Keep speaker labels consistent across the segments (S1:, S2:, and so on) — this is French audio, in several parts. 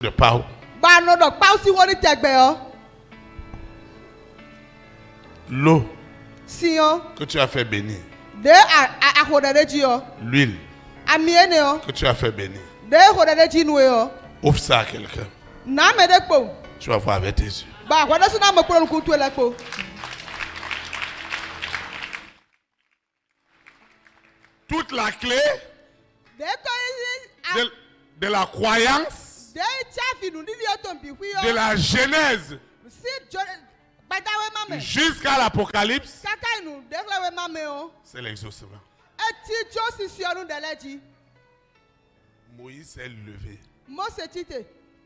S1: de Pau. L'eau que tu as fait bénir. L'huile que tu as fait bénir. Ouvre ça à quelqu'un. Tu vas voir avec tes yeux. Toute la clé de la croyance, de la Genèse jusqu'à l'Apocalypse, c'est l'exaucement. Moïse s'est levé.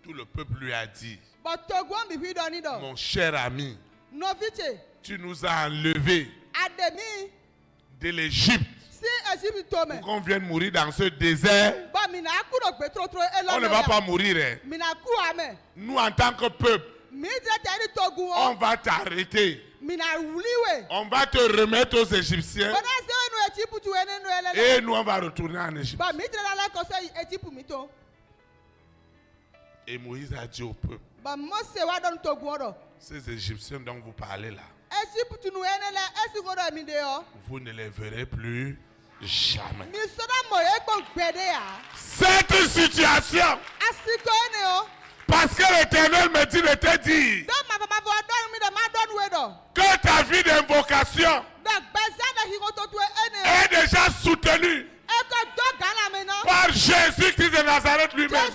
S1: Tout le peuple lui a dit: mon cher ami, tu nous as enlevés de l'Égypte pour qu'on vienne mourir dans ce désert. On ne va pas mourir. Nous, en tant que peuple, on va t'arrêter. On va te remettre aux Égyptiens. Et nous, on va retourner en Égypte. Et Moïse a dit au peuple: ces Égyptiens dont vous parlez là, vous ne les verrez plus jamais. Cette situation, parce que l'Éternel me dit de te dire que ta vie d'invocation est déjà soutenue par Jésus-Christ de Nazareth lui-même.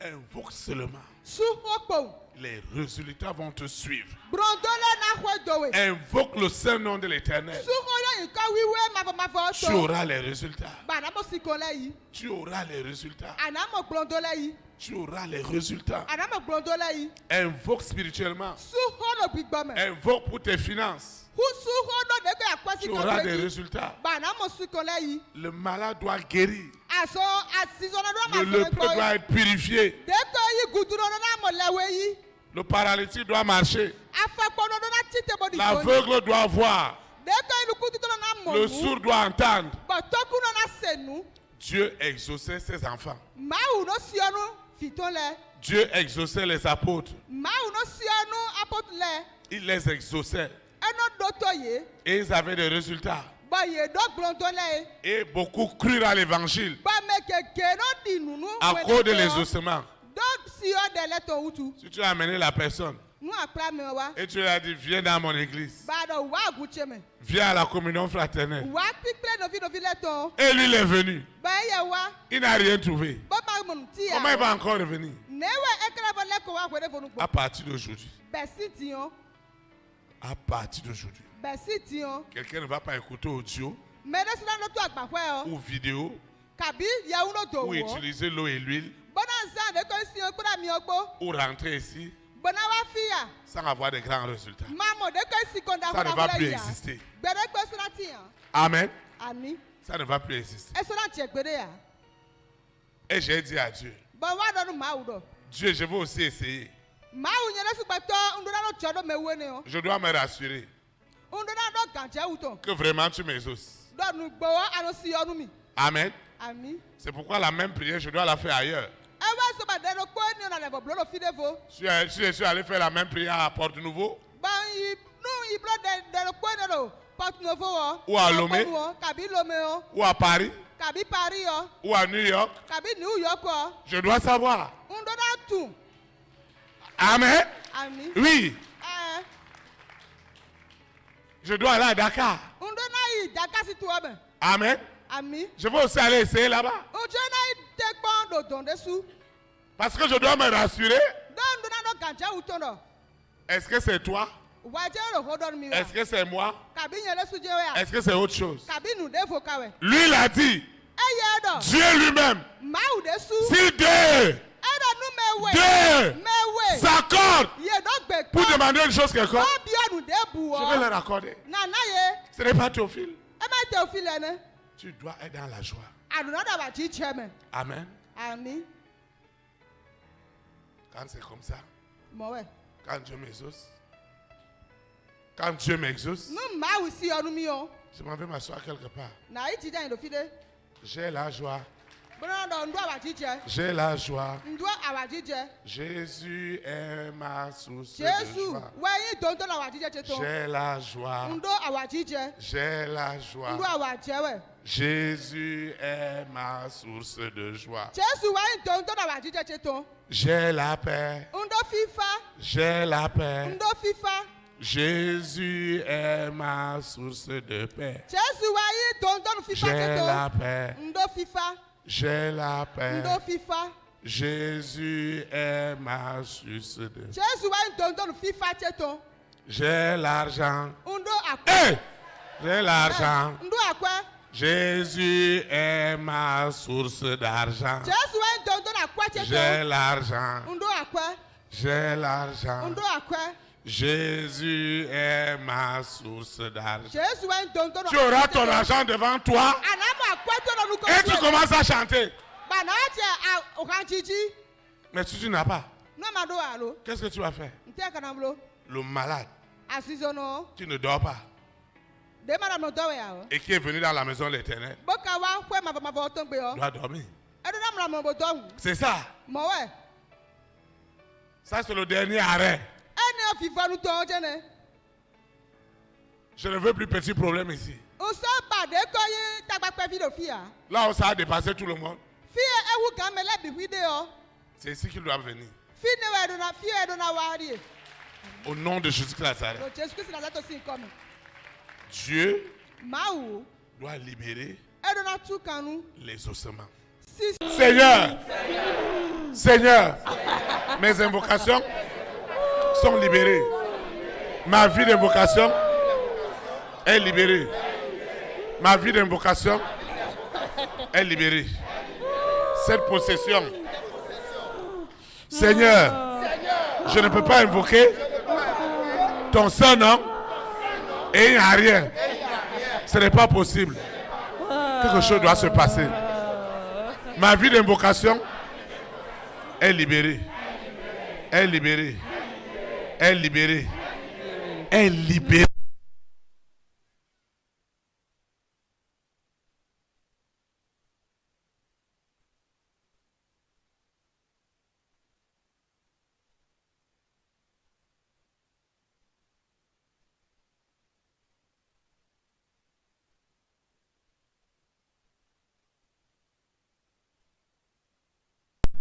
S1: Invoque seulement. Les résultats vont te suivre. Invoque le saint nom de l'Éternel. Tu auras les résultats. Tu auras les résultats. Tu auras les résultats. Invoque spirituellement. Invoque pour tes finances. Tu auras des résultats. Le malade doit guérir. Le lépreux doit être purifié. Le paralytique doit marcher. L'aveugle doit voir. Le sourd doit entendre. Dieu exauçait ses enfants. Dieu exauçait les apôtres. Il les exauçait. Et ils avaient des résultats. Et beaucoup crurent à l'évangile à cause de l'exaucement. Si tu as amené la personne et tu lui as dit: viens dans mon église, viens à la communion fraternelle, et lui il est venu, il n'a rien trouvé, comment il va encore revenir? À partir d'aujourd'hui, quelqu'un ne va pas écouter audio ou vidéo ou utiliser l'eau et l'huile ou rentrer ici sans avoir de grands résultats. Ça ne va plus exister. Amen. Ça ne va plus exister. Et j'ai dit à Dieu: Dieu, je veux aussi essayer. Je dois me rassurer que vraiment tu m'exauces. Amen. C'est pourquoi la même prière, je dois la faire ailleurs. Je suis allé faire la même prière à Porte-Nouveau, ou à Lomé, ou à Paris, ou à New York. Je dois savoir. Amen. Oui. Je dois aller à Dakar. Amen. Je veux aussi aller essayer là-bas. Parce que je dois me rassurer. Est-ce que c'est toi? Est-ce que c'est moi? Est-ce que c'est autre chose? Lui, il a dit, Dieu lui-même, si deux s'accordent pour demander une chose quelconque, je vais leur accorder. Ce n'est pas Théophile. Tu dois être dans la joie. Amen. Quand c'est comme ça, quand Dieu m'exauce, je m'en vais m'asseoir quelque part. J'ai la joie J'ai la joie. Jésus est ma source de joie. J'ai la joie. J'ai la joie. Jésus est ma source de joie. J'ai la paix. J'ai la paix. Jésus est ma source de paix. J'ai la paix. J'ai la paix. Jésus est ma source de paix. J'ai l'argent. Hey! J'ai l'argent. Jésus est ma source d'argent. J'ai l'argent. J'ai l'argent. Jésus est ma source d'argent. Tu auras ton argent devant toi et tu commences à chanter. Mais si tu n'as pas, qu'est-ce que tu vas faire? Le malade qui ne dort pas et qui est venu dans la maison de l'Éternel doit dormir. C'est ça. Ça, c'est le dernier arrêt. Je ne veux plus petit problème ici. Là où ça a dépassé tout le monde, c'est ici qu'ils doivent venir. Au nom de Jésus-Christ Nazareth. Dieu doit libérer les ossements. Seigneur, Seigneur, mes invocations sont libérées. Ma vie d'invocation est libérée. Ma vie d'invocation est libérée. Cette possession, Seigneur, je ne peux pas invoquer ton seul nom et il n'y a rien. Ce n'est pas possible. Quelque chose doit se passer. Ma vie d'invocation est libérée. Est libérée. Est libérée. Est libérée.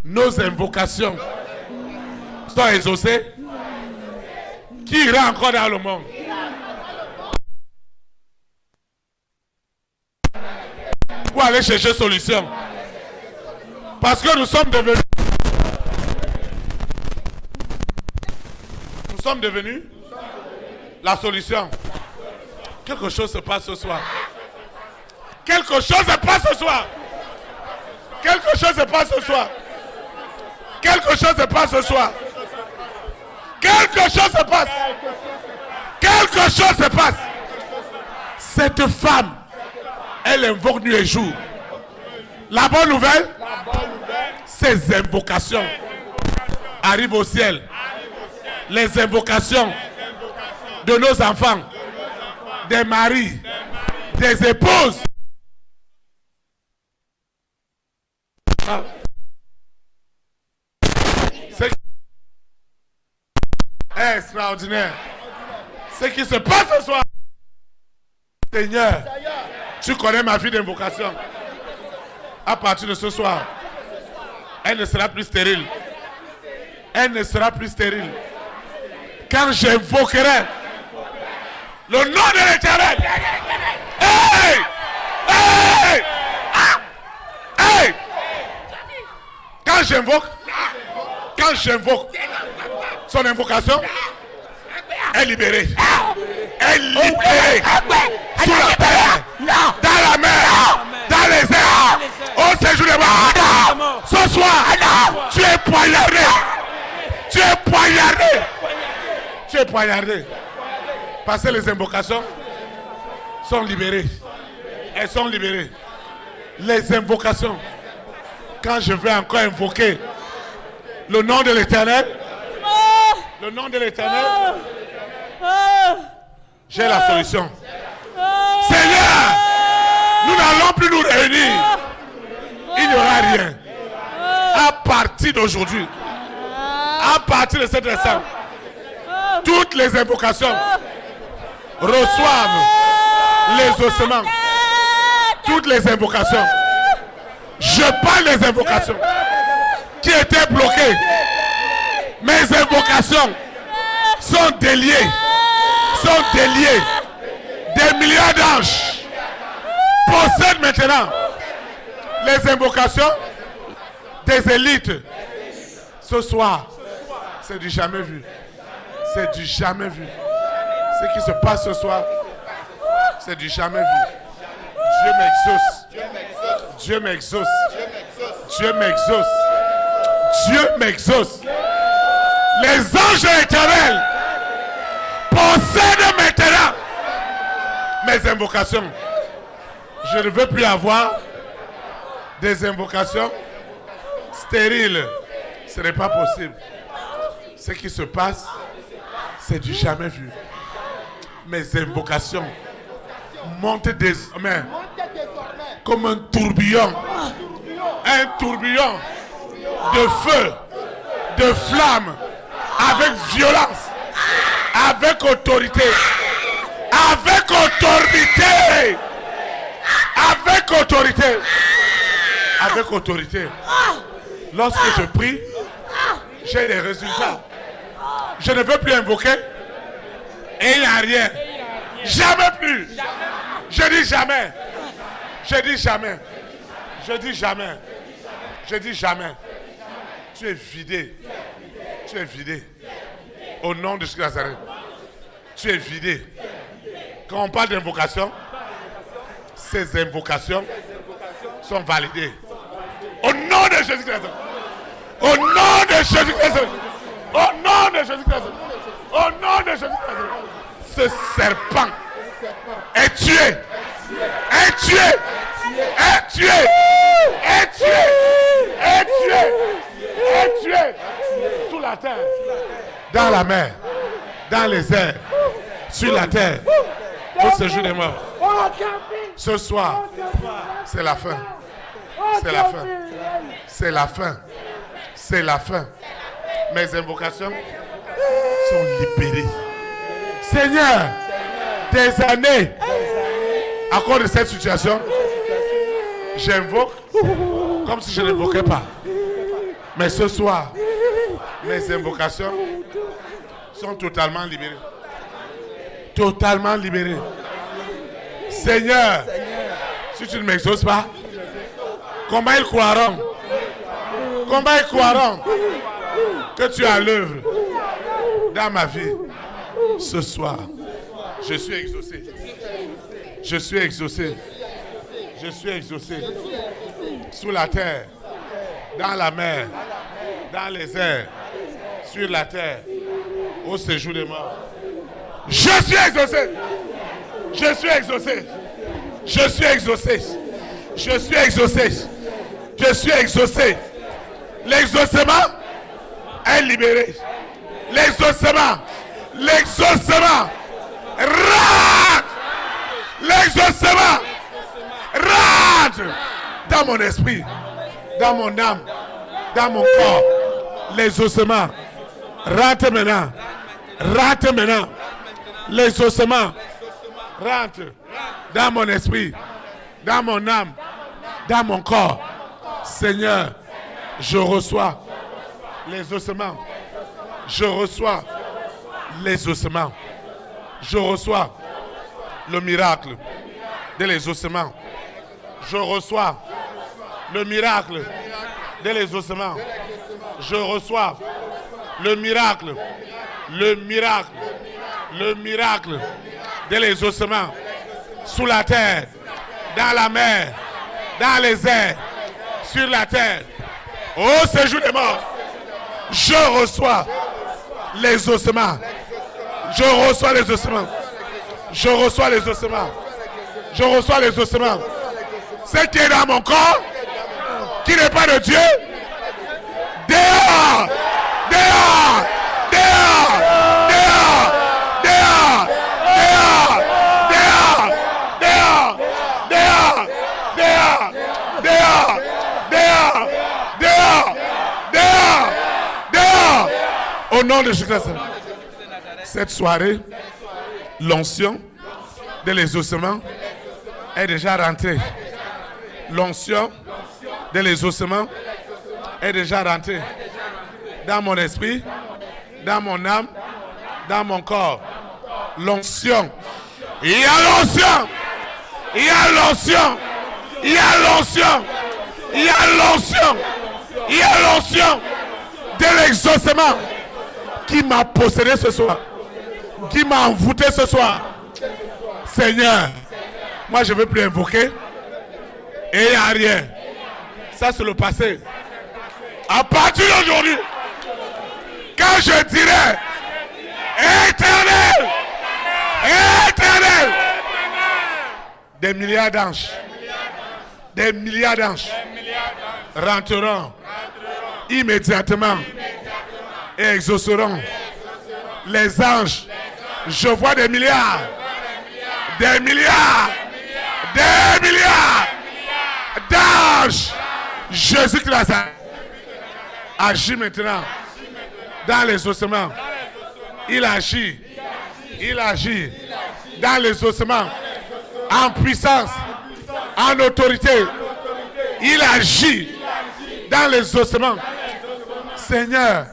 S1: Nos invocations sont exaucées. Qui ira encore dans le monde? Pour aller chercher solution. Parce que nous sommes devenus la solution. Quelque chose se passe ce soir. Quelque chose se passe ce soir. Quelque chose se passe ce soir. Quelque chose se passe ce soir. Quelque chose se passe. Quelque chose se passe. Cette femme, elle invoque nuit et jour. La bonne nouvelle, ces invocations arrivent au ciel. Les invocations de nos enfants, des maris, des épouses. C'est extraordinaire. Ce qui se passe ce soir. Seigneur, tu connais ma vie d'invocation. À partir de ce soir, elle ne sera plus stérile. Elle ne sera plus stérile. Quand j'invoquerai le nom de l'Éternel. Hey! Hey! Hey! Quand j'invoque son invocation, elle est libérée. Elle est libérée. Sous la terre, dans la mer, dans les airs, au séjour des morts. Ce soir, tu es poignardé. Tu es poignardé. Tu es poignardé. Parce que les invocations sont libérées. Elles sont libérées. Les invocations. Quand je vais encore invoquer le nom de l'Éternel, le nom de l'Éternel, j'ai la solution. Seigneur, nous n'allons plus nous réunir Il n'y aura rien. À partir d'aujourd'hui, à partir de cet instant, toutes les invocations reçoivent les ossements. Toutes les invocations. Je parle des invocations qui étaient bloquées. Mes invocations sont déliées. Sont déliées. Des milliards d'anges possèdent maintenant les invocations des élites. Ce soir, c'est du jamais vu. C'est du jamais vu. Ce qui se passe ce soir, c'est du jamais vu. Dieu m'exauce. Dieu m'exauce. Dieu m'exauce. Dieu m'exauce. Les anges éternels possèdent maintenant mes invocations. Je ne veux plus avoir des invocations stériles. Ce n'est pas possible. Ce qui se passe, c'est du jamais vu. Mes invocations montent désormais comme un tourbillon. Un tourbillon de feu, de flamme, avec violence, avec autorité. Avec autorité. Avec autorité. Avec autorité. Lorsque je prie, j'ai des résultats. Je ne veux plus invoquer. Et il n'y a rien. Jamais plus. Je dis jamais. Je dis jamais. Je dis jamais. Je dis jamais. Tu es vidé. Tu es vidé. Au nom de Jésus Nazareth. Tu es vidé. Quand on parle d'invocation, ces invocations sont validées. Au nom de Jésus Christ. Au nom de Jésus Christ. Au nom de Jésus Christ. Au nom de Jésus Christ. Ce serpent est tué. Est tué. Est tué. Est tué. Est tué. Est tué. Sous la terre. Dans la mer. Dans les airs. Sur la terre. Au séjour des morts. Ce soir, c'est la fin. C'est la fin. C'est la fin. C'est la fin. Mes invocations sont libérées. Seigneur, des années, à cause de cette situation, j'invoque comme si je n'invoquais pas. Mais ce soir, mes invocations sont totalement libérées. Totalement libérées. Seigneur, si tu ne m'exauces pas, comment ils croiront? Comment ils croiront que tu as l'œuvre dans ma vie? Ce soir, je suis exaucé. Je suis exaucé. Je suis exaucé. Sous la terre, dans la mer, dans les airs, sur la terre, au séjour des morts. Je suis exaucé. Je suis exaucé. Je suis exaucé. Je suis exaucé. Je suis exaucé. L'exaucement est libéré. L'exaucement. L'exaucement. Rentre. L'exaucement. Rentre. Dans mon esprit. Dans mon âme. Dans mon corps. L'exaucement. Rentre maintenant. Rentre maintenant. L'exaucement. Rentre dans mon esprit, dans mon âme, dans mon corps. Seigneur, je reçois les ossements. Je reçois les ossements. Je reçois le miracle de les ossements. Je reçois le miracle de les ossements. Je reçois le miracle, le miracle, le miracle de les ossements sous la terre, dans la mer, dans les airs, sur la terre, au séjour des morts. Je reçois les ossements. Je reçois les ossements. Je reçois les ossements. Je reçois les ossements. Ce qui est dans mon corps, qui n'est pas de Dieu, dehors, dehors, dehors, dehors, dehors, dehors, dehors, dehors, dehors, dehors, dehors, nom de Jésus-Christ. Cette soirée, l'onction de l'exaucement est déjà rentrée. L'onction de l'exaucement est déjà rentrée dans mon esprit, dans mon âme, dans mon corps. L'onction. Il y a l'onction. Il y a l'onction. Il y a l'onction. Il y a l'onction. Il y a l'onction de l'exaucement qui m'a possédé ce soir. Qui m'a envoûté ce soir. Seigneur, moi je ne veux plus invoquer. Et il n'y a rien. Ça c'est le passé. À partir d'aujourd'hui, quand je dirai Éternel, Éternel, des milliards d'anges rentreront immédiatement et exauceront les anges. Je vois des milliards d'anges. Jésus-Christ agit maintenant dans les ossements. Il agit dans les ossements, en puissance, en autorité. Il agit dans les ossements. Seigneur,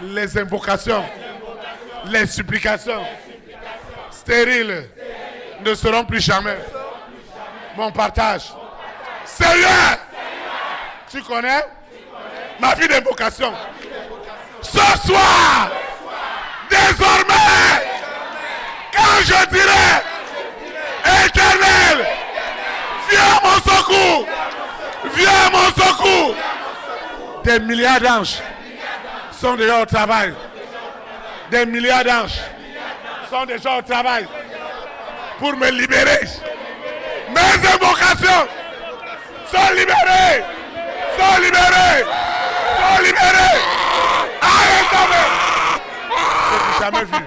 S1: les invocations, les supplications stériles ne seront plus jamais mon partage. Seigneur, tu connais ma vie d'invocation. Ce soir, désormais, quand je dirai Éternel, viens à mon secours, viens à mon secours, des milliards d'anges sont déjà au travail. Des milliards d'anges sont déjà au travail pour me libérer. Mes invocations sont libérées, sont libérées, sont libérées. C'est du jamais vu.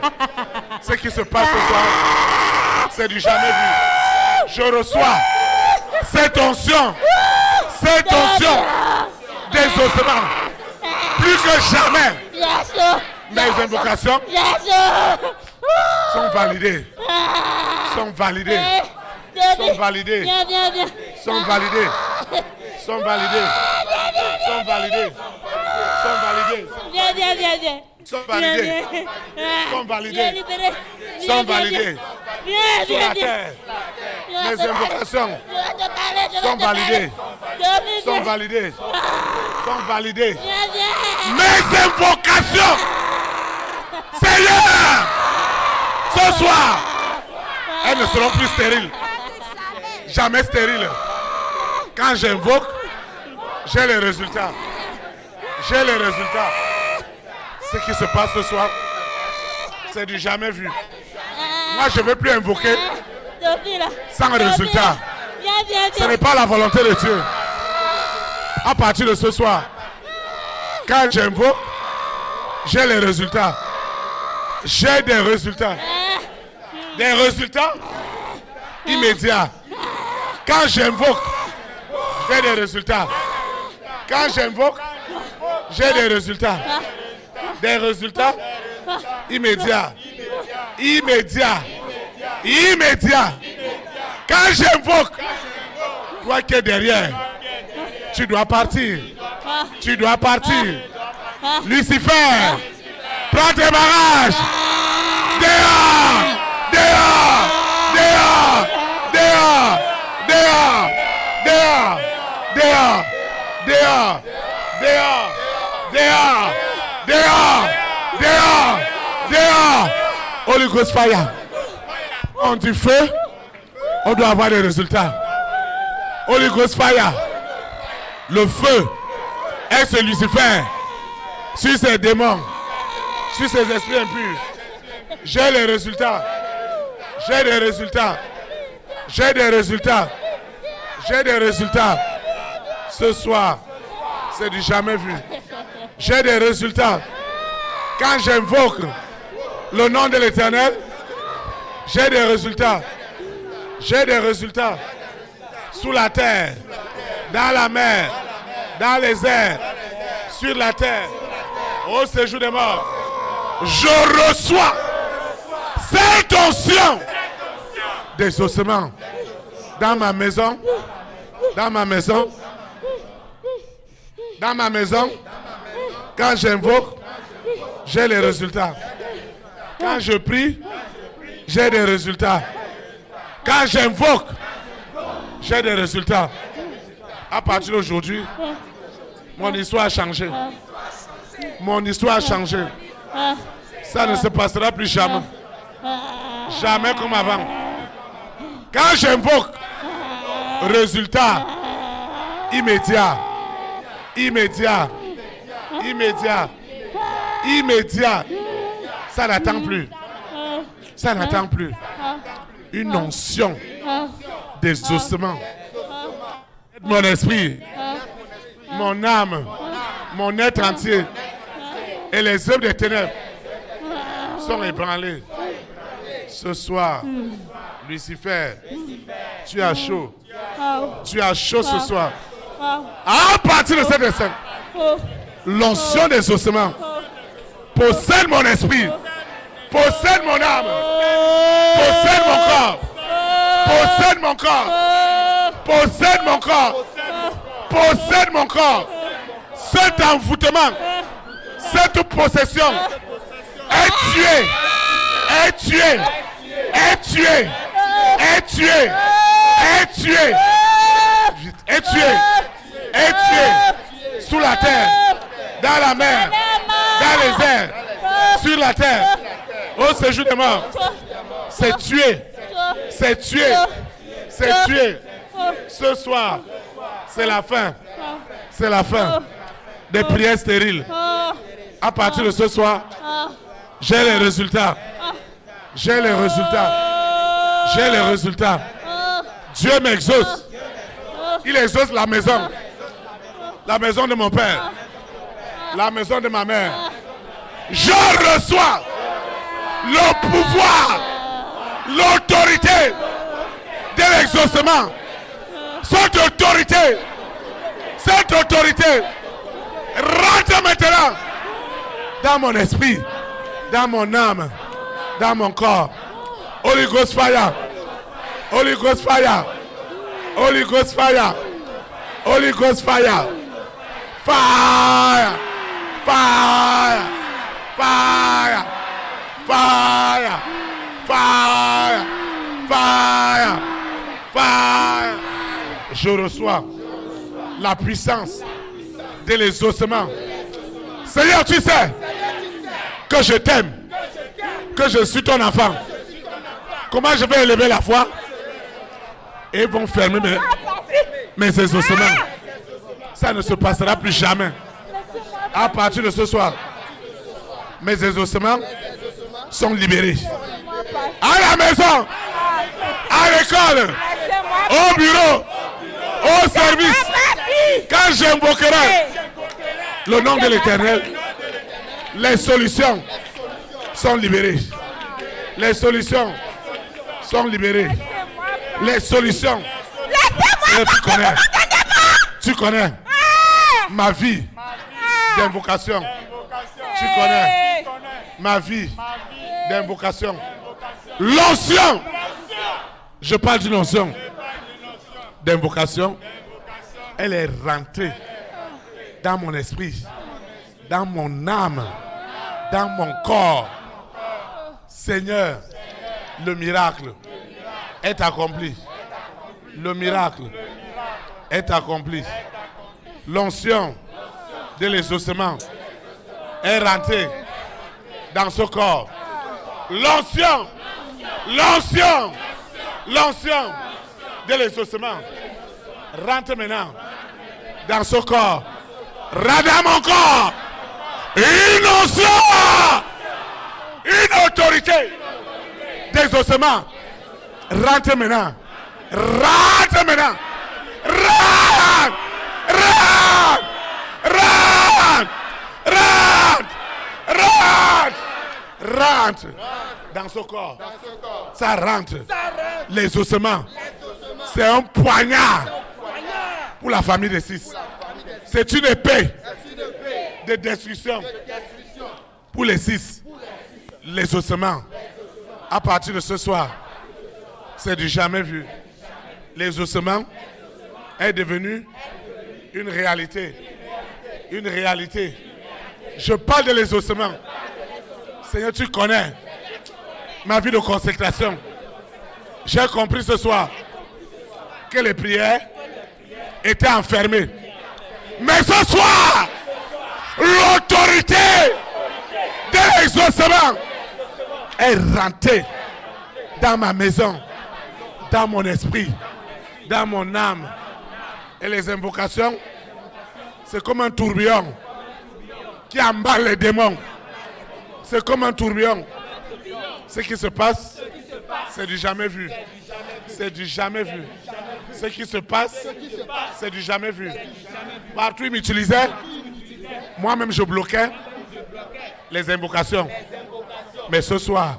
S1: Ce qui se passe ce soir, c'est du jamais vu. Je reçois cette onction d'exaucement. Plus que jamais, mes invocations sont validées. Sont validées. Sont validées. Sont validées. Sont validées. Sont validées. Sont validées. Sont validées. Sont validées. Sont validées. Sur la terre. Mes invocations sont validées. Sont validées. Sont validées. Mes invocations, Seigneur, ce soir, elles ne seront plus stériles. Jamais stériles. Quand j'invoque, j'ai les résultats. J'ai les résultats. Ce qui se passe ce soir, c'est du jamais vu. Moi, je ne veux plus invoquer sans résultat. Ce n'est pas la volonté de Dieu. À partir de ce soir, quand j'invoque, j'ai les résultats. J'ai des résultats. Des résultats immédiats. Quand j'invoque, j'ai des résultats. Quand j'invoque, j'ai des résultats. Des résultats immédiats. Immédiats. Immédiats. Quand j'invoque, toi qui es derrière, tu dois partir. Tu dois partir. Lucifer, prends tes bagages. Dehors. Dehors. Dehors. Dehors. Dehors. Dehors. Dehors. Dehors. Dehors. Dehors. Dehors. Dehors. Dehors. Holy Ghost fire. On dit feu, on doit avoir des résultats. Holy Ghost fire. Le feu est ce Lucifer sur ces démons, sur ces esprits impurs. J'ai les résultats. J'ai des résultats. J'ai des résultats. J'ai des résultats. Ce soir, c'est du jamais vu. J'ai des résultats. Quand j'invoque le nom de l'Éternel, j'ai des résultats. J'ai des résultats. Sous la terre, dans la mer, dans les airs, sur la terre, au séjour des morts. Je reçois cette onction des ossements dans ma maison, dans ma maison, dans ma maison. Quand j'invoque, j'ai les résultats. Quand je prie, j'ai des résultats. Quand j'invoque, j'ai des résultats. À partir d'aujourd'hui, mon histoire a changé. Mon histoire a changé. Ça ne se passera plus jamais. Jamais comme avant. Quand j'invoque, résultat immédiat. Immédiat. Immédiat. Immédiat. Ça n'attend plus. Ça n'attend plus. Une onction des ossements. Mon esprit, mon âme, mon être entier et les œuvres des ténèbres sont ébranlés. Ce soir, Lucifer, tu as chaud. Tu as chaud ce soir. À partir de cet instant, l'onction des ossements possède mon esprit, possède mon âme, possède mon corps, possède mon corps, possède mon corps, possède mon corps. Cet envoûtement, cette possession est tuée, est tuée, est tuée, est tuée, est tuée, est tuée, est tuée sous la terre, dans la mer, dans les airs, sur la terre, au séjour des morts. C'est tué, c'est tué, c'est tué. Ce soir, c'est la fin, c'est la fin des prières stériles. À partir de ce soir, j'ai les résultats. J'ai les résultats. J'ai les résultats. Dieu m'exauce. Il exauce la maison. La maison de mon père. La maison de ma mère. Je reçois le pouvoir, l'autorité de l'exaucement. Cette autorité rentre maintenant dans mon esprit, dans mon âme, dans mon corps. Holy Ghost fire, Holy Ghost fire, Holy Ghost fire, Holy Ghost fire, fire, fire, fire, fire, fire, fire, fire. Je reçois la puissance de l'exaucement. Seigneur, tu sais que je t'aime, que je suis ton enfant. Comment je vais élever la foi? Et ils vont fermer mes exaucements. Ça ne se passera plus jamais. À partir de ce soir, mes exaucements sont libérés. À la maison, à l'école, au bureau, au service. Quand j'invoquerai le nom de l'Éternel, les solutions sont libérées. Les solutions sont libérées. Les solutions. Tu connais ma vie d'invocation. Tu connais ma vie d'invocation. L'onction. Je parle d'une onction d'invocation. Elle est rentrée dans mon esprit, dans mon âme, dans mon corps. Seigneur, le miracle est accompli. Le miracle est accompli. L'onction de l'exaucement est rentrée dans ce corps. L'onction de l'exaucement rentre maintenant dans ce corps. Rentre dans mon corps. Une onction, une autorité d'exaucement rentre maintenant. Rentre maintenant. Rentre. Rentre. Rentre. Rentre. Rentre. Rentre dans ce corps. Ça rentre. Les ossements. C'est un poignard pour la famille des 6. C'est une épée de destruction pour les 6. Les ossements, à partir de ce soir, c'est du jamais vu. Les ossements est devenu une réalité. Une réalité. Je parle de les ossements. Seigneur, tu connais ma vie de consécration. J'ai compris ce soir que les prières étaient enfermées. Mais ce soir, l'autorité de l'exaucement est rentrée dans ma maison, dans mon esprit, dans mon âme. Et les invocations, c'est comme un tourbillon qui emballe les démons. C'est comme un tourbillon. Ce qui se passe, c'est du jamais vu. C'est du jamais vu. Ce qui se passe, c'est du jamais vu. Partout, il m'utilisait. Moi-même, je bloquais les invocations. Mais ce soir,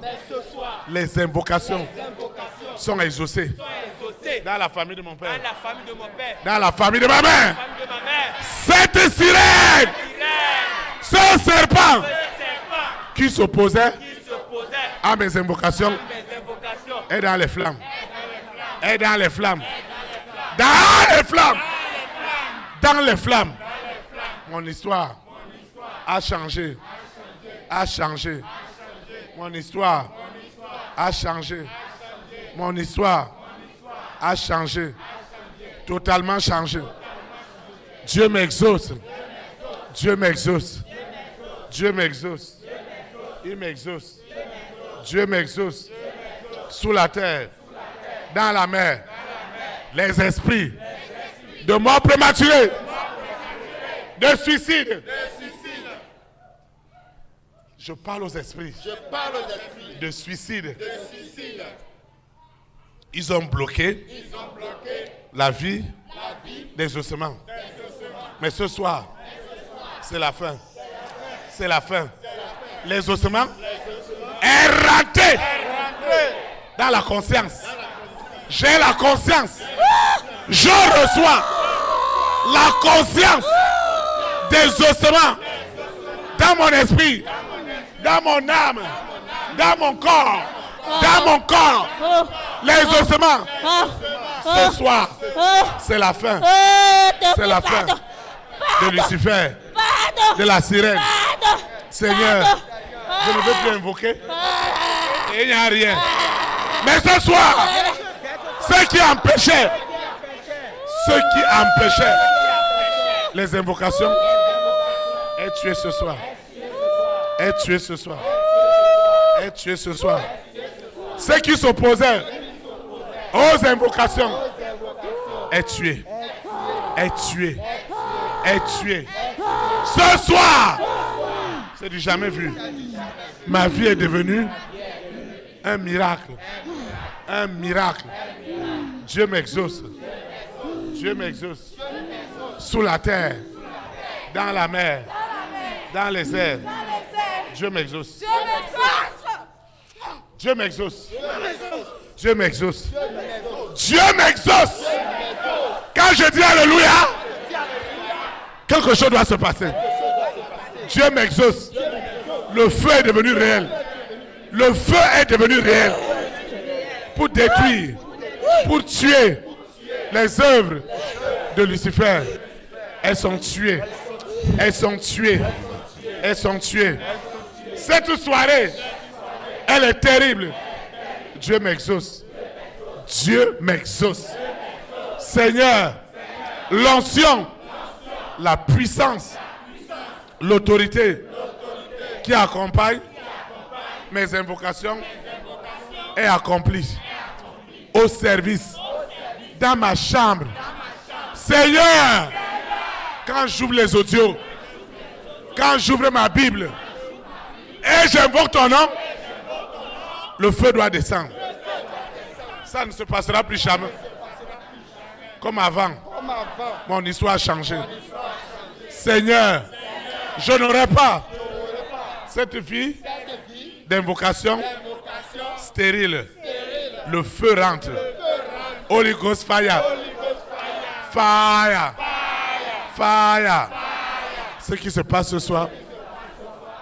S1: les invocations sont exaucées. Dans la famille de mon père. Dans la famille de ma mère. Cette sirène, ce serpent qui s'opposait à mes invocations est dans les flammes. Est dans les flammes. Dans les flammes. Dans les flammes. Mon histoire a changé. A changé. Mon histoire a changé. Mon histoire a changé. Totalement changé. Dieu m'exauce. Dieu m'exauce. Dieu m'exauce. Il m'exauce. Dieu m'exauce. Sous la terre. Dans la mer. Les esprits de mort prématurée. De suicide. Je parle aux esprits. De suicide. Ils ont bloqué la vie des ossements. Mais ce soir, c'est la fin. C'est la fin. Les ossements est rentré dans la conscience. J'ai la conscience. Je reçois la conscience des ossements dans mon esprit, dans mon âme, dans mon corps, dans mon corps. Les ossements. Ce soir, c'est la fin. C'est la fin de Lucifer, de la sirène. Seigneur, je ne veux plus invoquer. Et il n'y a rien. Mais ce soir, ce qui empêchait les invocations est tué ce soir. Est tué ce soir. Est tué ce soir. Ceux qui s'opposaient aux invocations est tué. Est tué. Est tué. Ce soir, c'est du jamais vu. Ma vie est devenue un miracle. Un miracle. Dieu m'exauce. Dieu m'exauce. Sous la terre, dans la mer, dans les airs. Dieu m'exauce. Dieu m'exauce. Dieu m'exauce. Dieu m'exauce. Quand je dis alléluia, quelque chose doit se passer. Dieu m'exauce. Le feu est devenu réel. Le feu est devenu réel. Pour détruire, pour tuer les œuvres de Lucifer. Elles sont tuées. Elles sont tuées. Elles sont tuées. Cette soirée, elle est terrible. Dieu m'exauce. Dieu m'exauce. Seigneur, l'onction, la puissance, l'autorité qui accompagne mes invocations est accomplie au service dans ma chambre. Seigneur, quand j'ouvre les audios, quand j'ouvre ma Bible et j'invoque ton nom, le feu doit descendre. Ça ne se passera plus jamais. Comme avant, mon histoire a changé. Seigneur, je n'aurai pas cette vie d'invocation stérile. Le feu rentre. Holy Ghost fire. Fire. Fire. Ce qui se passe ce soir,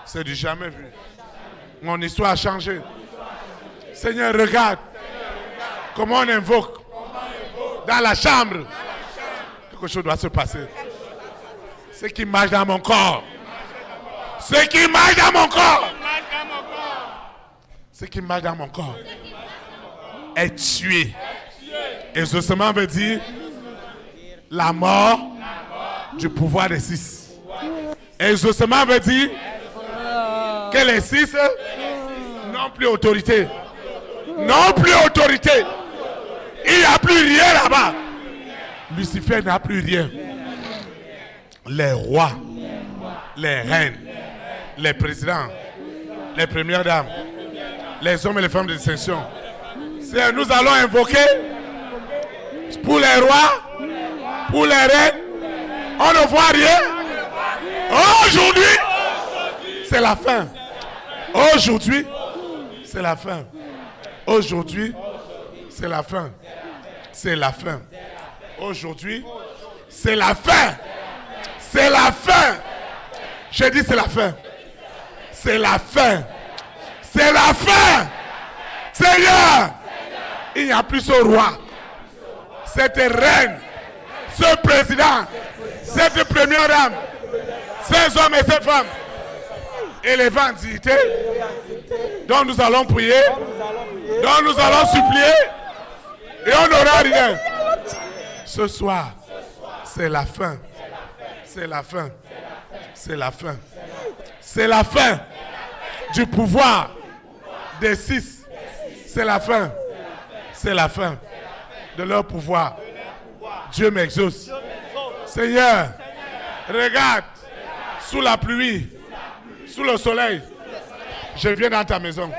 S1: c'est du jamais vu. Mon histoire a changé. Seigneur, regarde comment on invoque dans la chambre. Quelque chose doit se passer. Ce qui marche dans mon corps. Ce qui marche dans mon corps. Ce qui marche dans mon corps est tué. Exaucement veut dire la mort du pouvoir des 6. Exaucement veut dire que les 6 n'ont plus autorité. N'ont plus autorité. Il n'y a plus rien là-bas. Lucifer n'a plus rien. Les rois, les reines, les présidents, les premières dames, les hommes et les femmes de distinction. Nous allons invoquer pour les rois, pour les reines. On ne voit rien. Aujourd'hui, c'est la fin. Aujourd'hui, c'est la fin. Aujourd'hui, c'est la fin. C'est la fin. Aujourd'hui, c'est la fin. C'est la fin. J'ai dit c'est la fin. C'est la fin. C'est la fin. Seigneur, il n'y a plus ce roi, cette reine, ce président, cette première dame, ces hommes et ces femmes, élevés en dignité, dont nous allons prier, dont nous allons supplier, et on n'aura rien. Ce soir, c'est la fin. C'est la fin. C'est la fin. C'est la fin du pouvoir des 6. C'est la fin. C'est la fin de leur pouvoir. Dieu m'exauce. Seigneur, regarde, sous la pluie, sous le soleil, je viens dans ta maison.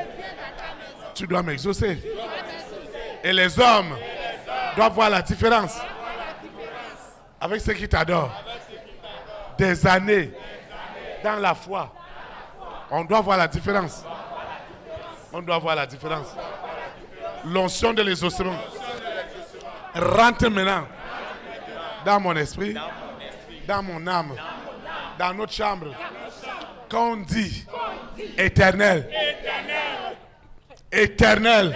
S1: Tu dois m'exaucer. Et les hommes doivent voir la différence avec ceux qui t'adorent. Des années dans la foi. On doit voir la différence. On doit voir la différence. L'onction de l'exaucement rentre maintenant dans mon esprit, dans mon âme, dans notre chambre. Quand on dit éternel, éternel,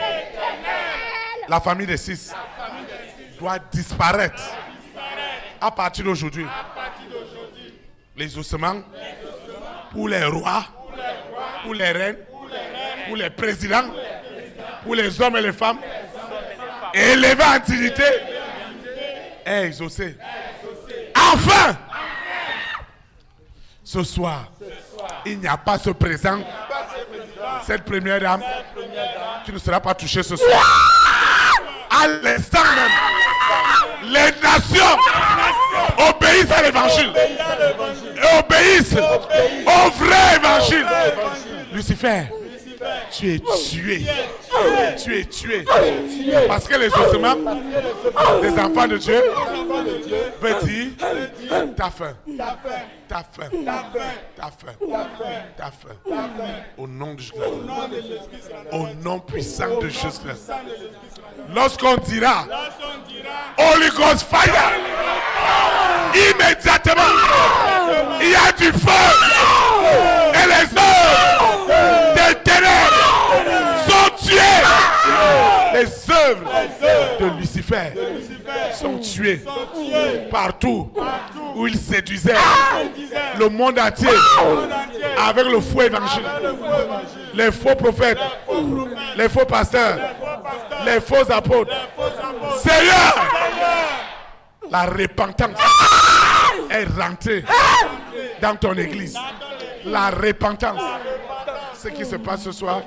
S1: la famille des 6 doit disparaître à partir d'aujourd'hui. L'exaucement pour les rois, pour les reines, pour les présidents, pour les hommes et les femmes, élevés en dignité et exaucés. Enfin, ce soir, il n'y a pas ce présent, cette première dame qui ne sera pas touchée ce soir. À l'instant même, les nations obéissent à l'évangile et obéissent au vrai évangile. Lucifer, tu es tué. Tu es tué. Parce que l'exaucement des enfants de Dieu veut dire ta faim. Ta faim. Ta faim. Ta faim. Au nom de Jésus-Christ. Au nom puissant de Jésus-Christ. Lorsqu'on dira Holy Ghost Fire, immédiatement il y a du feu et les œuvres des ténèbres sont tuées. Les œuvres de Lucifer sont tuées partout où il séduisait le monde entier avec le faux évangile, les faux prophètes, les faux pasteurs, les faux apôtres. Seigneur, la repentance est rentrée dans ton église. La repentance. Ce qui se passe ce soir,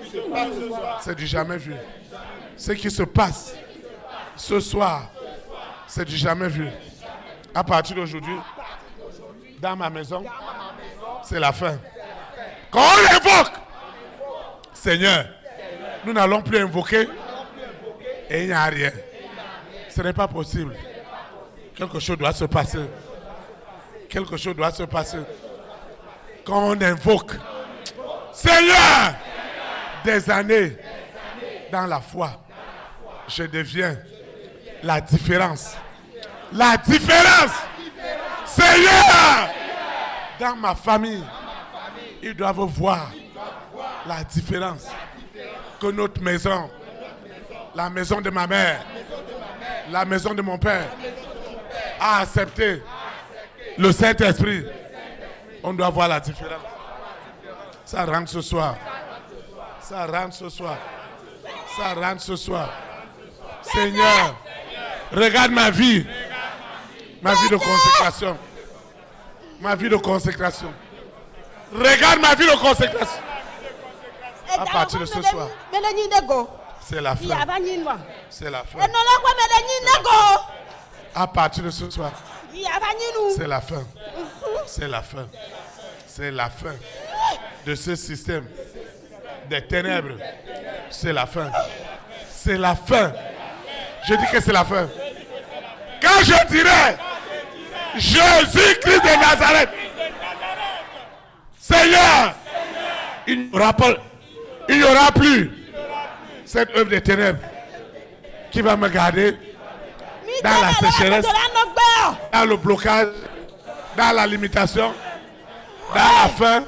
S1: c'est du jamais vu. Ce qui se passe ce soir, c'est du jamais vu. À partir d'aujourd'hui, dans ma maison, c'est la fin. Quand on invoque, Seigneur, nous n'allons plus invoquer et il n'y a rien. Ce n'est pas possible. Quelque chose doit se passer. Quelque chose doit se passer. Quand on invoque, Seigneur, des années dans la foi, je deviens la différence. La différence. Seigneur, dans ma famille, ils doivent voir La différence que notre maison, la maison de ma mère, la maison de mon père, a accepté le Saint-Esprit. On doit voir la différence. Ça rentre ce soir. Ça rentre ce soir. Ça rentre ce soir. Seigneur, regarde ma vie. Ma vie de consécration. Ma vie de consécration. Regarde ma vie de consécration. À partir de ce soir, c'est la fin. C'est la fin. À partir de ce soir, c'est la fin. C'est la fin. C'est la fin de ce système des ténèbres. C'est la fin. C'est la fin. Je dis que c'est la fin. Quand je dirai Jésus-Christ de Nazareth, Seigneur, il n'y aura plus cette œuvre des ténèbres qui va me garder dans la sécheresse, dans le blocage, dans la limitation, dans la faim,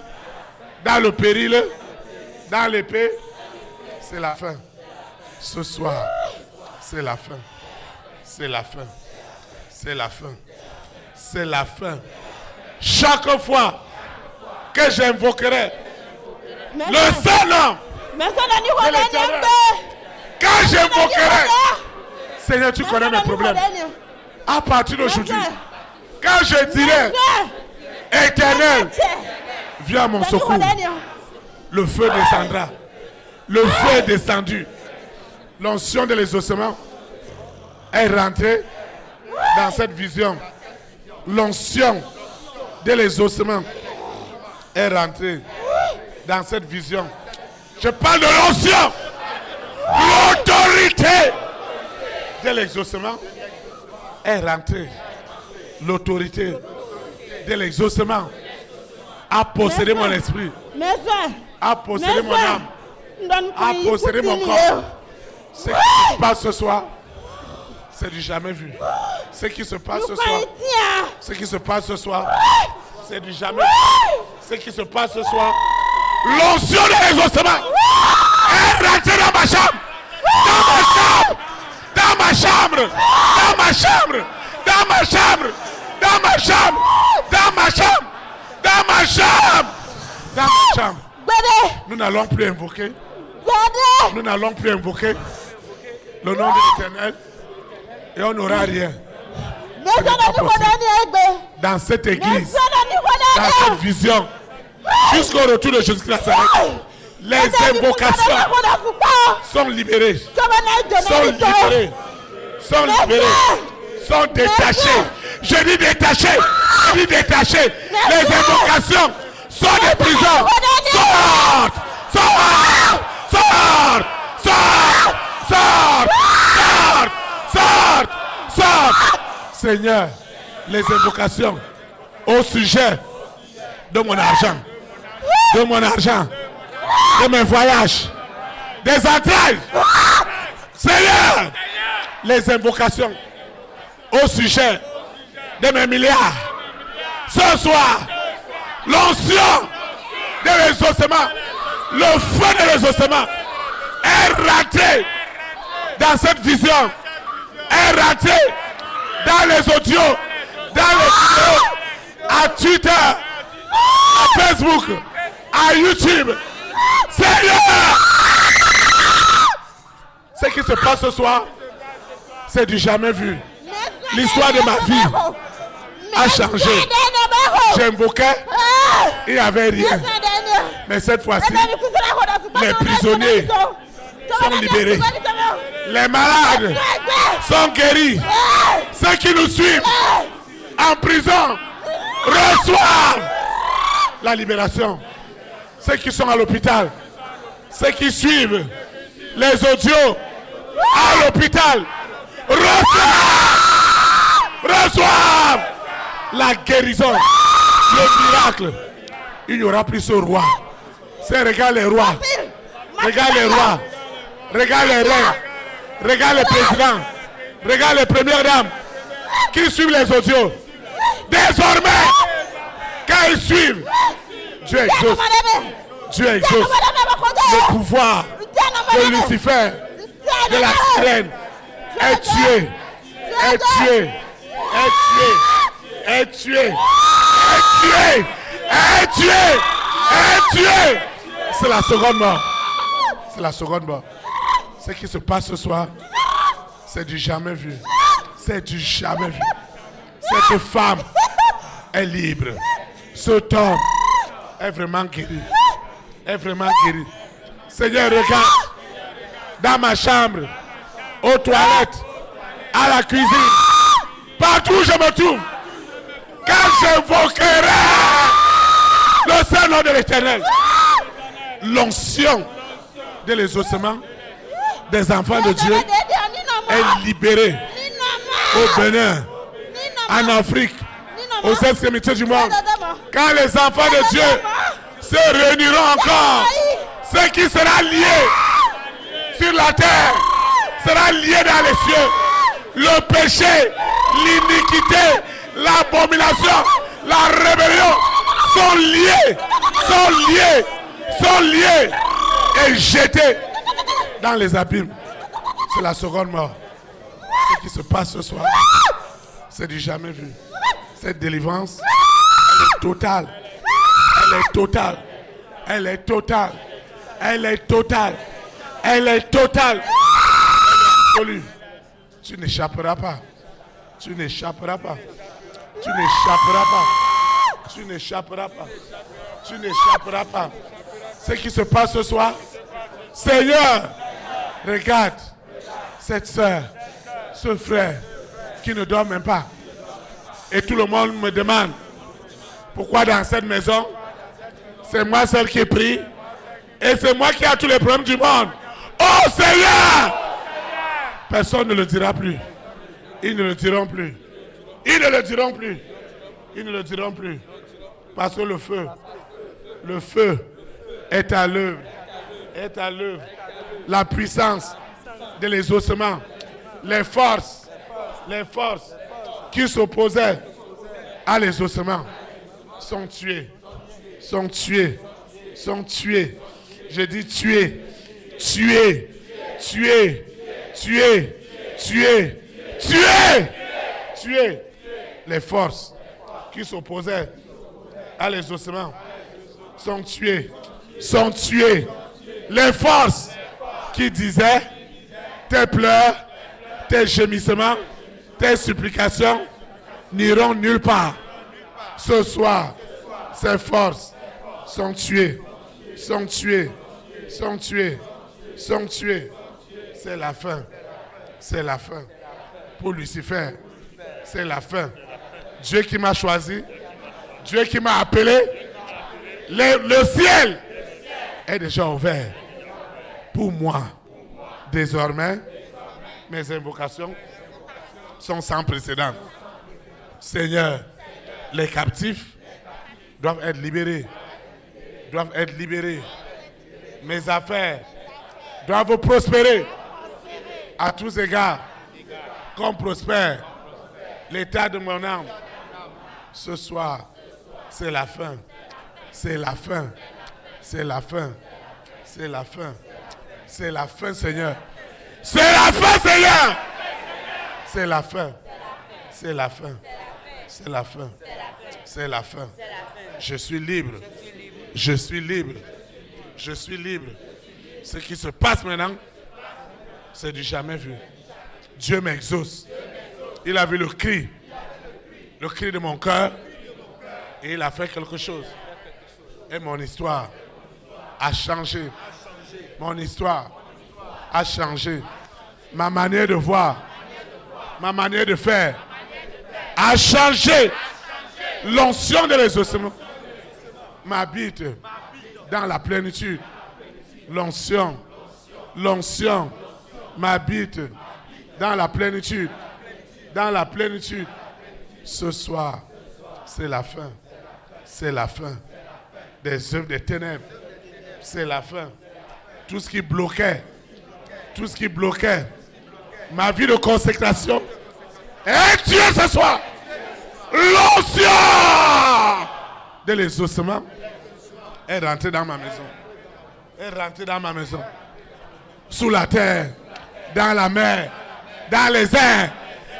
S1: dans le péril, dans l'épée. C'est la fin. Ce soir, c'est la fin. C'est la fin. C'est la fin. C'est la fin. Chaque fois que j'invoquerai le Saint-Nom de l'Éternel, quand j'invoquerai, Seigneur, tu connais mes problèmes. À partir d'aujourd'hui, quand je dirai, Éternel, viens à mon secours, le feu descendra. Le feu est descendu. L'onction de l'exaucement est rentrée dans cette vision. L'onction de l'exaucement est rentrée dans cette vision. Je parle de l'onction. L'autorité de l'exaucement est rentrée. L'autorité de l'exaucement a possédé mon esprit, a possédé mon âme, a possédé mon corps. Ce qui se passe ce soir, c'est du jamais vu. Ce qui se passe ce soir, ce qui se passe ce soir, c'est du jamais vu. Ce qui se passe ce soir, l'onction de l'exaucement est rentrée dans ma chambre. Dans ma chambre, dans ma chambre, dans ma chambre, dans ma chambre, dans ma chambre, dans ma chambre, dans ma chambre. Nous n'allons plus invoquer. Nous n'allons plus invoquer le nom de l'Éternel et on n'aura rien. Ce n'est pas possible. Dans cette église, dans cette vision, jusqu'au retour de Jésus-Christ, les invocations sont libérées, sont libérées, sont libérées, sont détachées. Je dis détachées, je dis détachées. Les invocations sont des prisons. Sortent, sortent, sortent, sortent, sortent, sortent, sortent, sortent. Seigneur, les invocations au sujet de mon argent, de mes voyages, des entrailles. Seigneur, les invocations au sujet de mes milliards. Ce soir, l'onction de l'exaucement, le feu de l'exaucement est rentré dans cette vision, est rentré dans les audios, dans les vidéos, à Twitter, à Facebook, à YouTube. Seigneur, ce qui se passe ce soir, c'est du jamais vu. L'histoire de ma vie a changé. J'invoquais, il n'y avait rien. Mais cette fois-ci, les prisonniers sont libérés. Les malades sont guéris. Ceux qui nous suivent en prison reçoivent la libération. Ceux qui sont à l'hôpital, ceux qui suivent les audios à l'hôpital reçoivent la guérison, le miracle. Il n'y aura plus ce roi. C'est regarde les rois, regarde les rois, regarde les reins, regarde les présidents, regarde les premières dames qui suivent les audios. Désormais, quand ils suivent, Dieu exauce. Dieu exauce. Le pouvoir de Lucifer, de la sirène, est tué. Est tué. Est tué. Est tué. Est tué. Est tué. Est tué. C'est la seconde mort. C'est la seconde mort. Ce qui se passe ce soir, c'est du jamais vu. C'est du jamais vu. Cette femme est libre. Cet homme est vraiment guéri. Est vraiment guéri. Seigneur, regarde. Dans ma chambre, aux toilettes, à la cuisine, partout où je me trouve, quand j'invoquerai le saint nom de l'Éternel, l'onction de l'exaucement des enfants de Dieu est libérée au Bénin, en Afrique, aux extrémités du monde. Quand les enfants de Dieu se réuniront encore, ce qui sera lié sur la terre sera lié dans les cieux. Le péché, l'iniquité, l'abomination, la rébellion sont liés, sont liés, sont liés et jetés dans les abîmes. C'est la seconde mort. Ce qui se passe ce soir, c'est du jamais vu. Cette délivrance, elle est totale. Elle est totale. Elle est totale. Elle est totale. Elle est totale. Elle est absolue. Tu n'échapperas pas. Tu n'échapperas pas. Tu n'échapperas pas. Tu n'échapperas pas. Tu n'échapperas pas. Ce qui se passe ce soir, Seigneur, regarde cette soeur, ce frère qui ne dort même pas. Et tout le monde me demande pourquoi dans cette maison, c'est moi seul qui prie et c'est moi qui ai tous les problèmes du monde. Oh Seigneur! Personne ne le dira plus. Ils ne le diront plus. Ils ne le diront plus. Ils ne le diront plus. Parce que le feu est à l'œuvre. Est à l'œuvre. La puissance de l'exaucement. Les forces qui s'opposaient à l'exaucement sont tuées. Sont tuées. Sont tuées. Je dis tuées. Tuées. Tuées. Tuées. Tuées. Tuées. Tuées. Les forces qui s'opposaient à l'exaucement sont tuées. Sont tuées. Les forces qui disaient tes pleurs, tes gémissements, tes supplications n'iront nulle part. Ce soir, ces forces sont tuées. Sont tuées. Sont tuées. Sont tuées. C'est la fin. C'est la fin. Pour Lucifer, c'est la fin. Dieu qui m'a choisi, Dieu qui m'a appelé, le ciel est déjà ouvert pour moi. Désormais, mes invocations sont sans précédent. Seigneur, les captifs doivent être libérés. Doivent être libérés. Mes affaires doivent prospérer à tous égards, comme prospère l'état de mon âme. Ce soir, c'est la fin. C'est la fin. C'est la fin. C'est la fin. C'est la fin, Seigneur. C'est la fin, Seigneur. C'est la fin. C'est la fin. C'est la fin. C'est la fin. Je suis libre. Je suis libre. Je suis libre. Ce qui se passe maintenant, c'est du jamais vu. Dieu m'exauce. Il a vu le cri de mon cœur, et il a fait quelque chose. Et mon histoire a changé. Mon histoire a changé. Ma manière de voir, ma manière de faire a changé. L'onction de l'exaucement m'habite dans la plénitude. L'onction m'habite dans la plénitude. Dans la plénitude. Ce soir, c'est la fin. C'est la fin des œuvres des ténèbres. C'est la fin. Tout ce qui bloquait ma vie de consécration est tué ce soir. L'onction de l'exaucement est rentrée dans ma maison. est rentré dans ma maison. Sous la terre, dans la mer, dans les airs,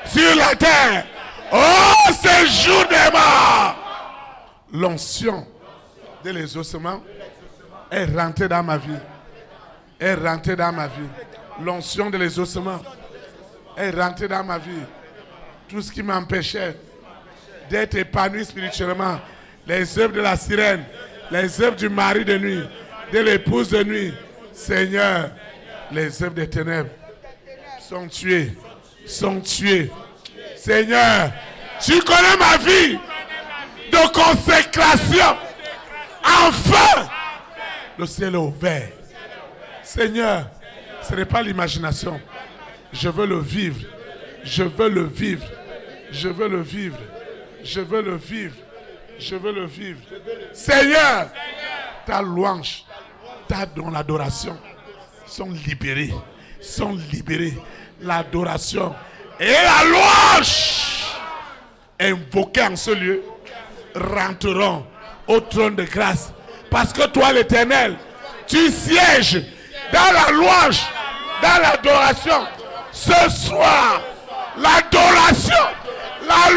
S1: sur la terre. Oh, ce jour des morts. L'onction de l'exaucement est rentrée dans ma vie. Est rentrée dans ma vie. L'onction de l'exaucement est rentrée dans ma vie. Tout ce qui m'empêchait d'être épanoui spirituellement, les œuvres de la sirène, les œuvres du mari de nuit, de l'épouse de nuit, Seigneur, les œuvres des ténèbres sont tuées, sont tuées. Seigneur, tu connais ma vie de consécration. Enfin, le ciel est ouvert. Seigneur, ce n'est pas l'imagination. Je veux le vivre. Je veux le vivre. Je veux le vivre. Je veux le vivre. Je veux le vivre. Seigneur, ta louange, ta don l'adoration sont libérés. Sont libérés. L'adoration et la louange invoquées en ce lieu rentreront au trône de grâce. Parce que toi, l'Éternel, tu sièges dans la louange, dans l'adoration. Ce soir, l'adoration, la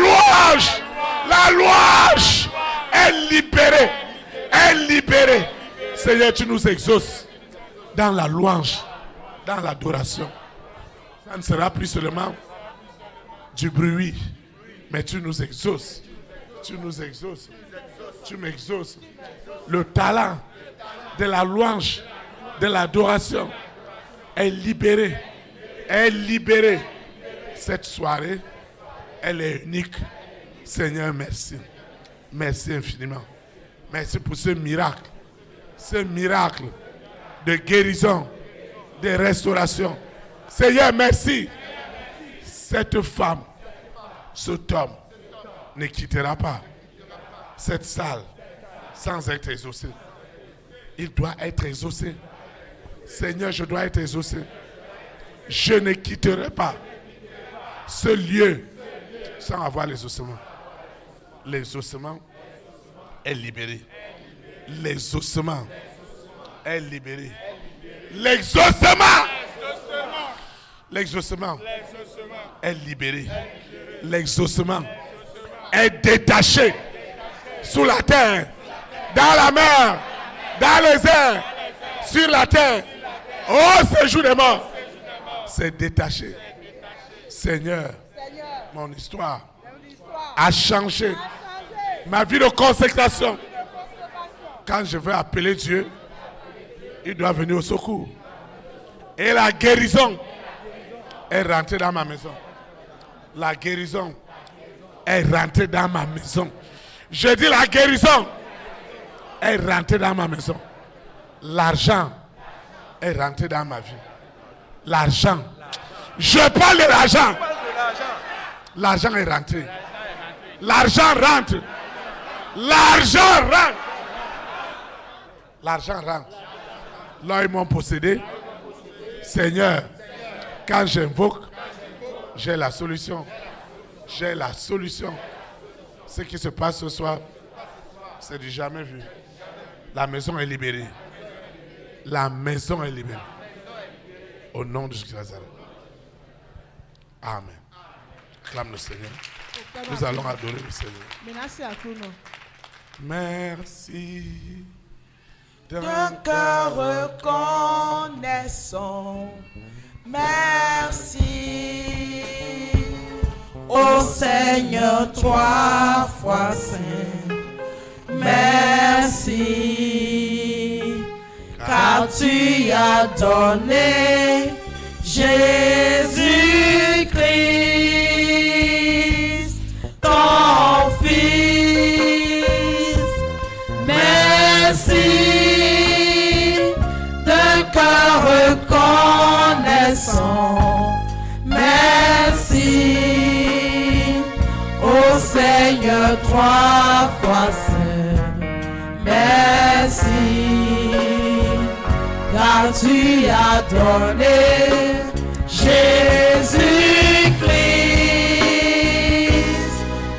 S1: louange est libérée. Est libérée. Seigneur, tu nous exauces dans la louange, dans l'adoration. Ça ne sera plus seulement du bruit, mais tu nous exauces. Tu nous exauces. Tu m'exauces. Le talent de la louange, de l'adoration est libéré. Est libéré. Cette soirée, elle est unique. Seigneur, merci. Merci infiniment. Merci pour ce miracle. Ce miracle de guérison, de restauration. Seigneur, merci. Cette femme, cet homme ne quittera pas cette salle sans être exaucé. Il doit être exaucé. Seigneur, je dois être exaucé. Je ne quitterai pas ce lieu sans avoir l'exaucement. L'exaucement est libéré. L'exaucement est libéré. L'exaucement. L'exaucement est libéré. L'exaucement est détaché sous la terre, dans la mer, dans les airs, sur la terre. Oh, ce jour des morts, c'est détaché. Seigneur, mon histoire a changé. Ma vie de consécration. Quand je veux appeler Dieu, il doit venir au secours. Et la guérison est rentrée dans ma maison. La guérison est rentrée dans ma maison. Je dis la guérison est rentrée dans ma maison. L'argent est rentré dans ma vie. L'argent. Je parle de l'argent. L'argent est rentré. L'argent rentre. L'argent rentre. L'argent rentre. Là, ils m'ont possédé. Seigneur, quand j'invoque, j'ai la solution. J'ai la solution. Ce qui se passe ce soir, c'est du jamais vu. La maison est libérée. La maison est libérée. Au nom de Jésus. Amen. Acclame le Seigneur. Nous allons adorer le Seigneur. Merci
S2: d'un cœur reconnaissant. Merci, ô Seigneur, trois fois saint. Merci, car tu as donné Jésus-Christ, ton Fils. Merci, d'un cœur reconnaissant. Merci, ô Seigneur, trois fois saint. Merci, car tu as donné Jésus-Christ,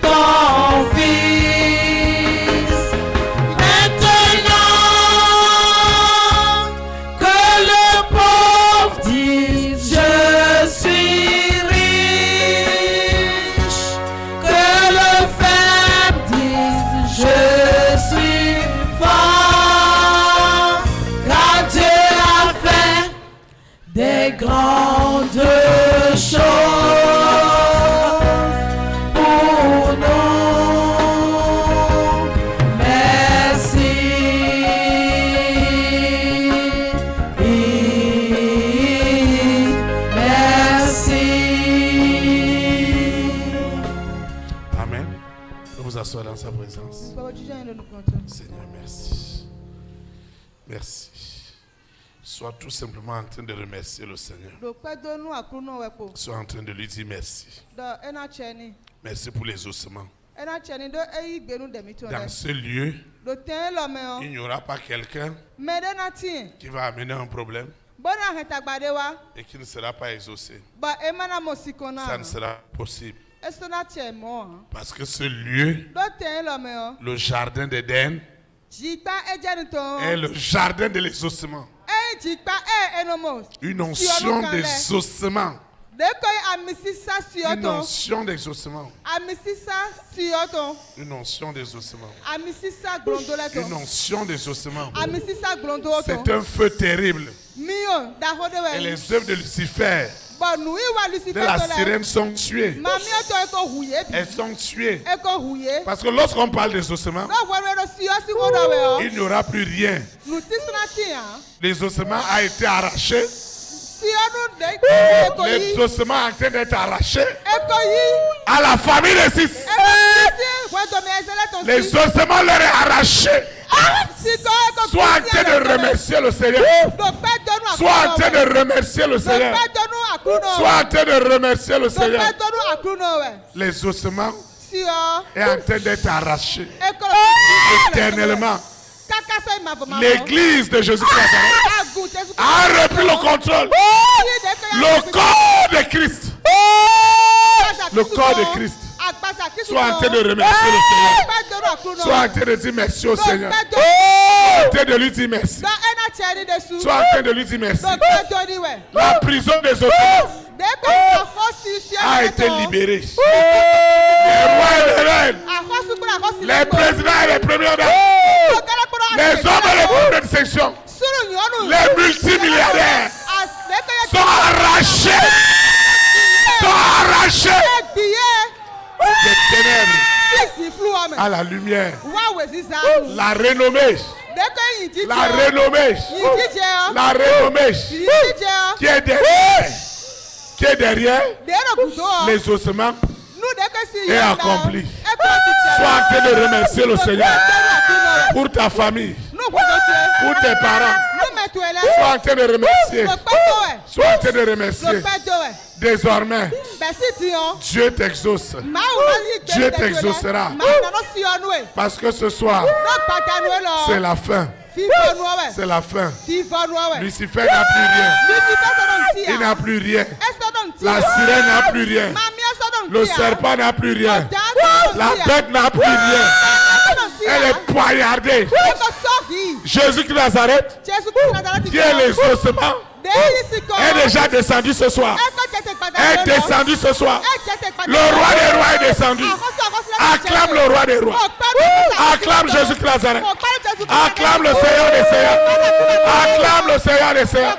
S2: ton Fils. Maintenant, grandes choses pour nous. Merci. Merci.
S1: Amen. Nous vous asseoir dans sa présence. Seigneur, merci. Merci. Sois tout simplement en train de remercier le Seigneur. Sois en train de lui dire merci. Merci pour les ossements. Dans ce lieu, il n'y aura pas quelqu'un qui va amener un problème et qui ne sera pas exaucé. Ça ne sera possible. Parce que ce lieu, le jardin d'Éden, est le jardin de l'exaucement. Une onction d'exaucement. Une onction d'exaucement. Une onction d'exaucement. Une onction d'exaucement. C'est un feu terrible. Et les œuvres de Lucifer, de la sirène, sont tuées. Elles sont tuées. Parce que lorsqu'on parle d'exaucement, il n'y aura plus rien. L'exaucement a été arraché. L'exaucement est en train d'être arraché à la famille de 6. L'exaucement leur est arraché. Sois en train de remercier le Seigneur. Sois en train de remercier le Seigneur. Sois en train de remercier le Seigneur. L'exaucement est en train d'être arraché éternellement. L'église de Jésus-Christ a repris le contrôle. Le corps de Christ. Le corps de Christ. Sois en train de remercier le Seigneur. Sois en train de dire merci au Seigneur. Sois en train de lui dire merci. Sois en train de lui dire merci. La prison des ossements a été libérée. Les rois et les reines, les présidents et les premières dames, les hommes et les femmes de section, les multimilliardaires sont arrachés. Des ténèbres à la lumière. La renommée. La renommée. La renommée qui est derrière les ossements est accomplie. Sois en train de remercier le Seigneur pour ta famille, pour tes parents. Sois en train de remercier. Sois en train de remercier. Désormais, Dieu t'exauce. Dieu t'exaucera. Parce que ce soir, c'est la fin. C'est la fin. Lucifer n'a plus rien. Il n'a plus rien. La sirène n'a plus rien. Le serpent n'a plus rien. La bête n'a plus rien. Elle est poignardée. Jésus de Nazareth, qui est l'exaucement, est déjà descendu ce soir. Est descendu ce soir. Le roi des rois est descendu. Acclame le roi des rois. Acclame Jésus de Nazareth. Acclame le Seigneur des Seigneurs. Acclame le Seigneur des Seigneurs.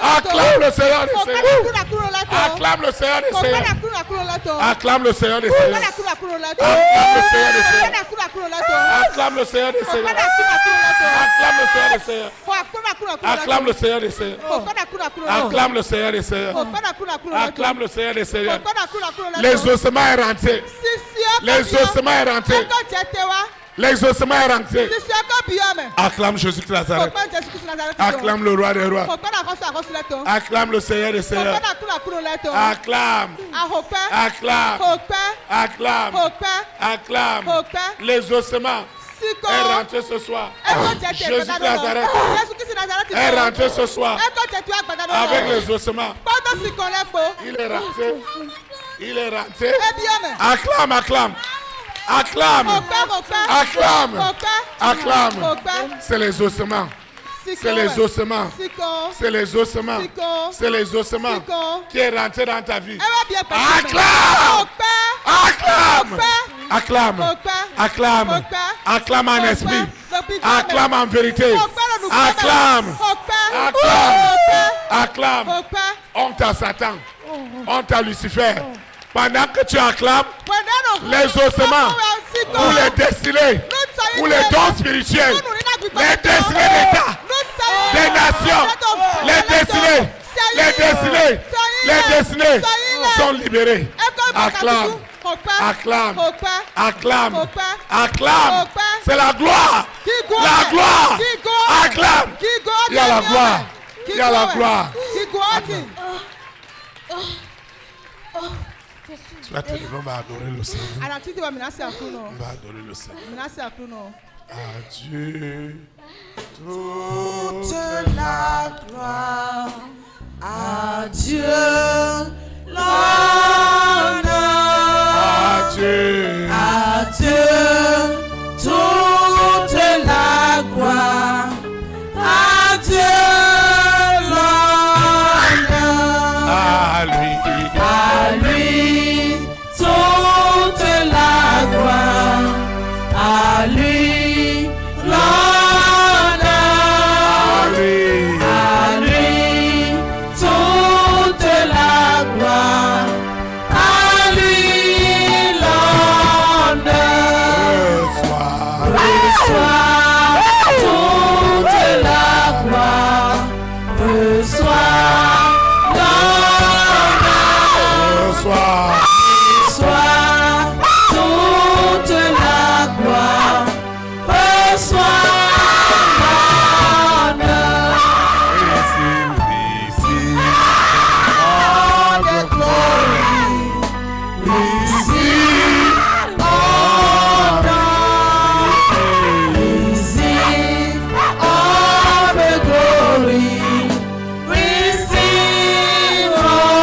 S1: Acclame le Seigneur des Seigneurs. Acclame le Seigneur des Seigneurs. Acclame le Seigneur des Seigneurs. Acclame le Seigneur des Seigneurs. Acclame le Seigneur des Seigneurs. Acclame le Seigneur des Seigneurs. Acclame le Seigneur des Seigneurs. L'exaucement est rentré. L'exaucement est rentré. L'exaucement est rentré. Acclame Jésus de Nazareth. Acclame le roi des rois. Acclame le Seigneur des Seigneurs. Acclame. Acclame. Acclame. Acclame. L'exaucement est rentré ce soir. Jésus de Nazareth est rentré ce soir avec les ossements. Il est rentré. Il est rentré. Acclame, acclame. Acclame. Acclame. Acclame. C'est les ossements. C'est les ossements. C'est les ossements. C'est les ossements qui est rentré dans ta vie. Acclame. Acclame. Acclame. Acclame. Acclame en esprit. Acclame en vérité. Acclame. Acclame. Acclame. Honte à Satan. Honte à Lucifer. Pendant que tu acclames, les ossements, ou les destinés, ou les dons spirituels, les destinés d'État, des nations, les destinés sont libérés. Acclame, acclame, acclame, acclame. C'est la gloire. La gloire. Acclame. Il y a la gloire. Il y a la gloire. Tu vas te lever, on va adorer le Seigneur. On va adorer le Seigneur. Adieu toute la gloire.
S2: Adieu l'honneur.
S1: Adieu.
S2: Adieu toute la gloire. Adieu l'honneur.
S1: À lui.
S2: À lui toute la gloire. À lui l'honneur. À lui toute la gloire. À lui l'honneur. Reçois toute la gloire. Reçois Reçois toute la gloire, reçois l'honneur, receive all the glory, receive honor, receive all the glory, receive honor.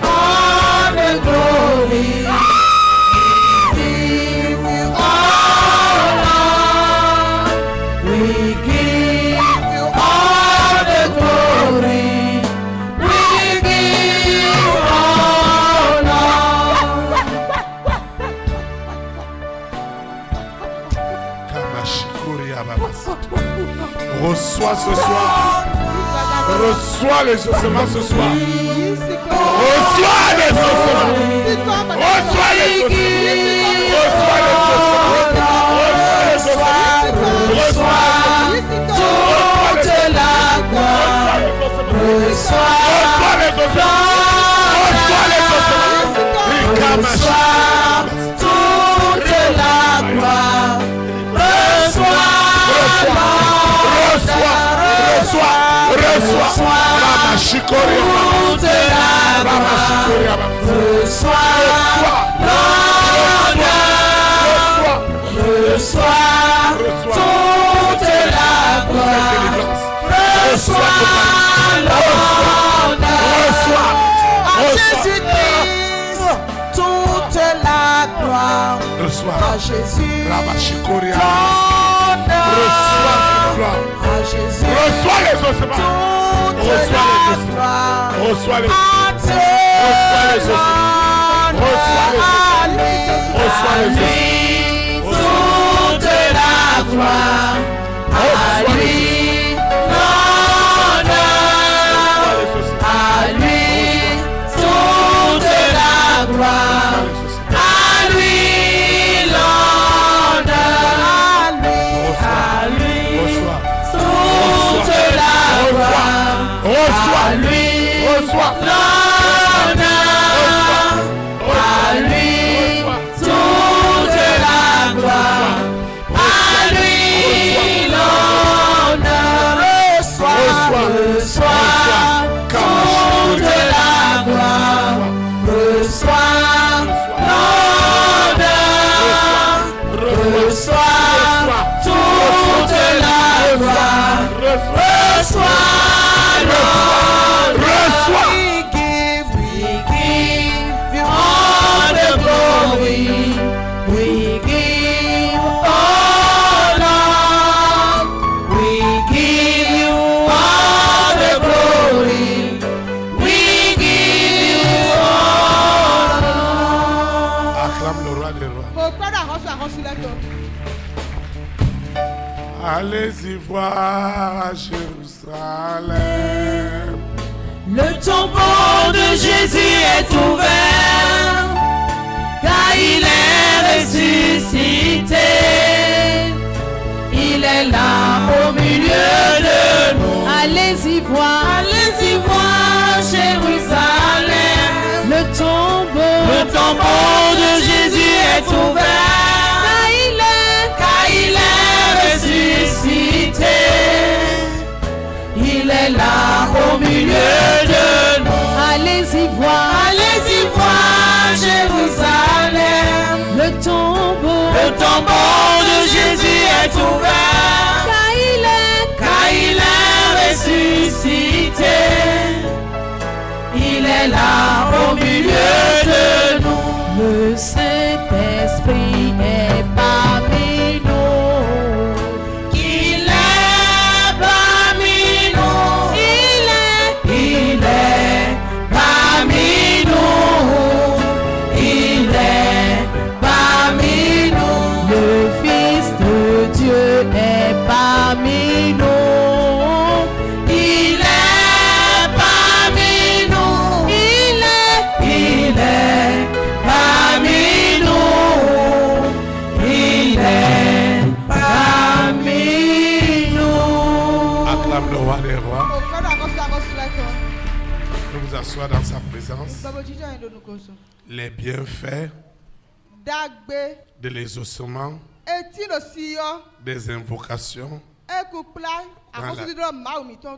S2: All the glory, give you honor. We give you all the glory. We give you honor.
S1: Reçois ce soir. Reçois les ossements ce soir. Reçois les ossements. Reçois les ossements. Reçois les ossements. Reçois
S2: toute la gloire. Reçois
S1: les ossements. Reçois les ossements.
S2: Reçois toute la gloire. Reçois
S1: Ramachikoria.
S2: Reçois l'honneur. Reçois toute la gloire. Reçois l'honneur. À Jésus-Christ toute la gloire. À Jésus
S1: Ramachikoria.
S2: l'honneur. À Jésus
S1: reçois les ossements. Reçois les ossements. Reçois les ossements. Reçois les ossements.
S2: Toute la gloire. À lui l'honneur. À lui toute la gloire. À lui l'honneur. À lui toute la gloire. À lui l'honneur. À lui toute la gloire. À lui l'honneur. Reçois toute la gloire. Reçois l'honneur. Reçois toute la gloire. Reçois l'honneur. We give you all the glory. We give honor. We give you all the glory. We give you honor.
S1: Acclame le roi des rois. Allez-y voir Jérusalem.
S2: Le tombeau de Jésus est ouvert, car il est ressuscité. Il est là au milieu de nous. Allez-y voir Jérusalem. Le tombeau de Jésus est ouvert, car il est ressuscité. Il est là au milieu de nous. Allez-y voir Jérusalem. Le tombeau de Jésus est ouvert, car il est ressuscité. Il est là au milieu de nous. Le Saint-Esprit est parmi nous. Il est parmi nous. Il est parmi nous. Il est parmi nous. Le Fils de Dieu est parmi nous. Il est parmi nous. Il est parmi nous. Il est parmi nous.
S1: Acclame le roi des rois. Nous vous asseoir dans sa présence. Les bienfaits de l'exaucement, des invocations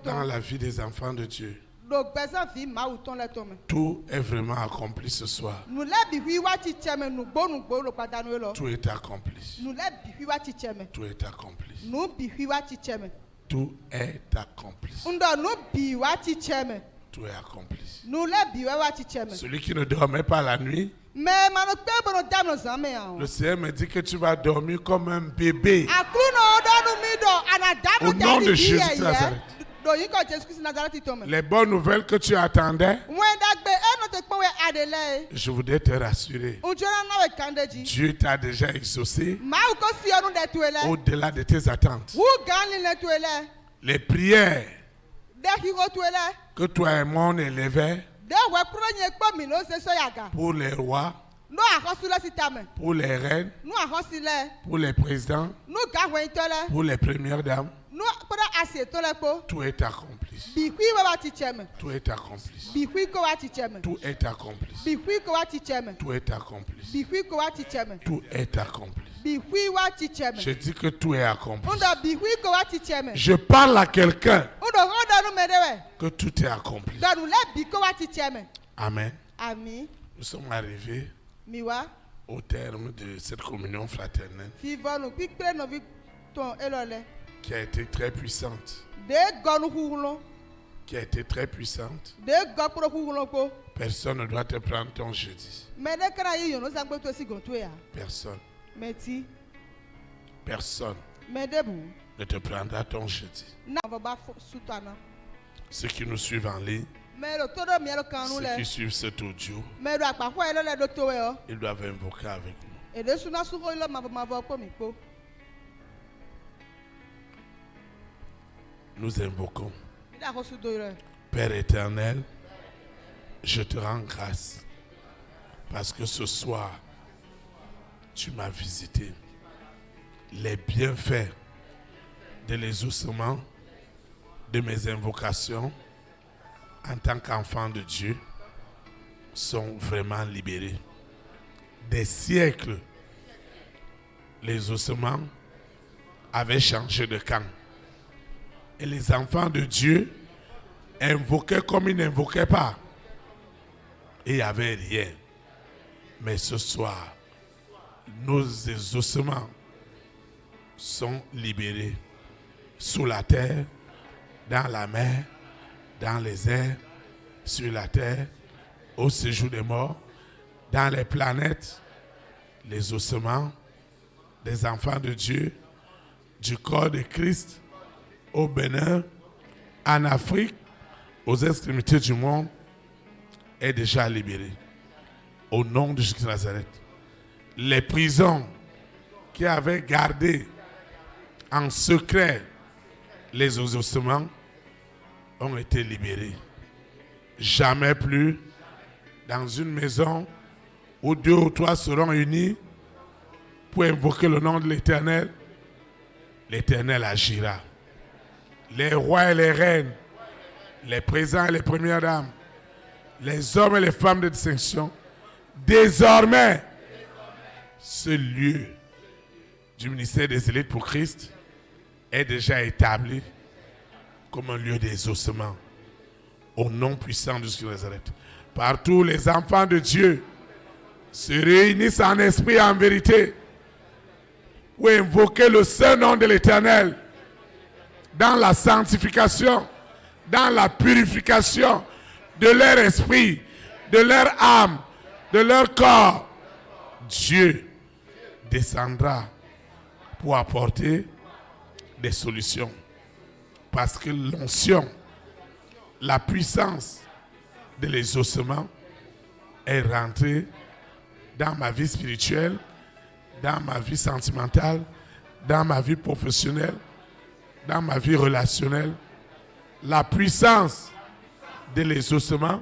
S1: dans la vie des enfants de Dieu. Tout est vraiment accompli ce soir. Tout est accompli. Tout est accompli. Tout est accompli. Tout est accompli. Celui qui ne dormait pas la nuit, le Seigneur me dit que tu vas dormir comme un bébé. Au nom de Jésus de Nazareth. Les bonnes nouvelles que tu attendais, je voudrais te rassurer. Dieu t'a déjà exaucé au-delà de tes attentes. Les prières que toi et moi on élevait pour les rois, pour les reines, pour les présidents, pour les premières dames, tout est accompli. Tout est accompli. Tout est accompli. Tout est accompli. Tout est accompli. Je dis que tout est accompli. Je parle à quelqu'un que tout est accompli. Amen. Nous sommes arrivés au terme de cette communion fraternelle qui a été très puissante. Qui a été très puissante. Personne ne doit te prendre ton jeudi. Personne. Personne ne te prendra ton jeudi. Ceux qui nous suivent en ligne, ceux qui suivent cet audio, ils doivent invoquer avec nous. Nous invoquons. Père éternel, je te rends grâce parce que ce soir, tu m'as visité. Les bienfaits de l'exaucement de mes invocations en tant qu'enfant de Dieu sont vraiment libérés. Des siècles, l'exaucement avait changé de camp. Et les enfants de Dieu invoquaient comme ils n'invoquaient pas. Et il n'y avait rien. Mais ce soir, nos exaucements sont libérés sous la terre, dans la mer, dans les airs, sur la terre, au séjour des morts, dans les planètes, les ossements des enfants de Dieu, du corps de Christ, au Bénin, en Afrique, aux extrémités du monde, est déjà libéré. Au nom de Jésus de Nazareth. Les prisons qui avaient gardé En secret, les ossements ont été libérés. Jamais plus dans une maison où 2 ou 3 seront unis pour invoquer le nom de l'Éternel, l'Éternel agira. Les rois et les reines, les présidents et les premières dames, les hommes et les femmes de distinction, désormais, ce lieu du ministère des élites pour Christ est déjà établi comme un lieu des ossements au nom puissant de Jésus de Nazareth. Partout, les enfants de Dieu se réunissent en esprit et en vérité pour invoquer le saint nom de l'Éternel dans la sanctification, dans la purification de leur esprit, de leur âme, de leur corps. Dieu descendra pour apporter des solutions. Parce que l'onction, la puissance de les ossements est rentrée dans ma vie spirituelle, dans ma vie sentimentale, dans ma vie professionnelle, dans ma vie relationnelle. La puissance de les ossements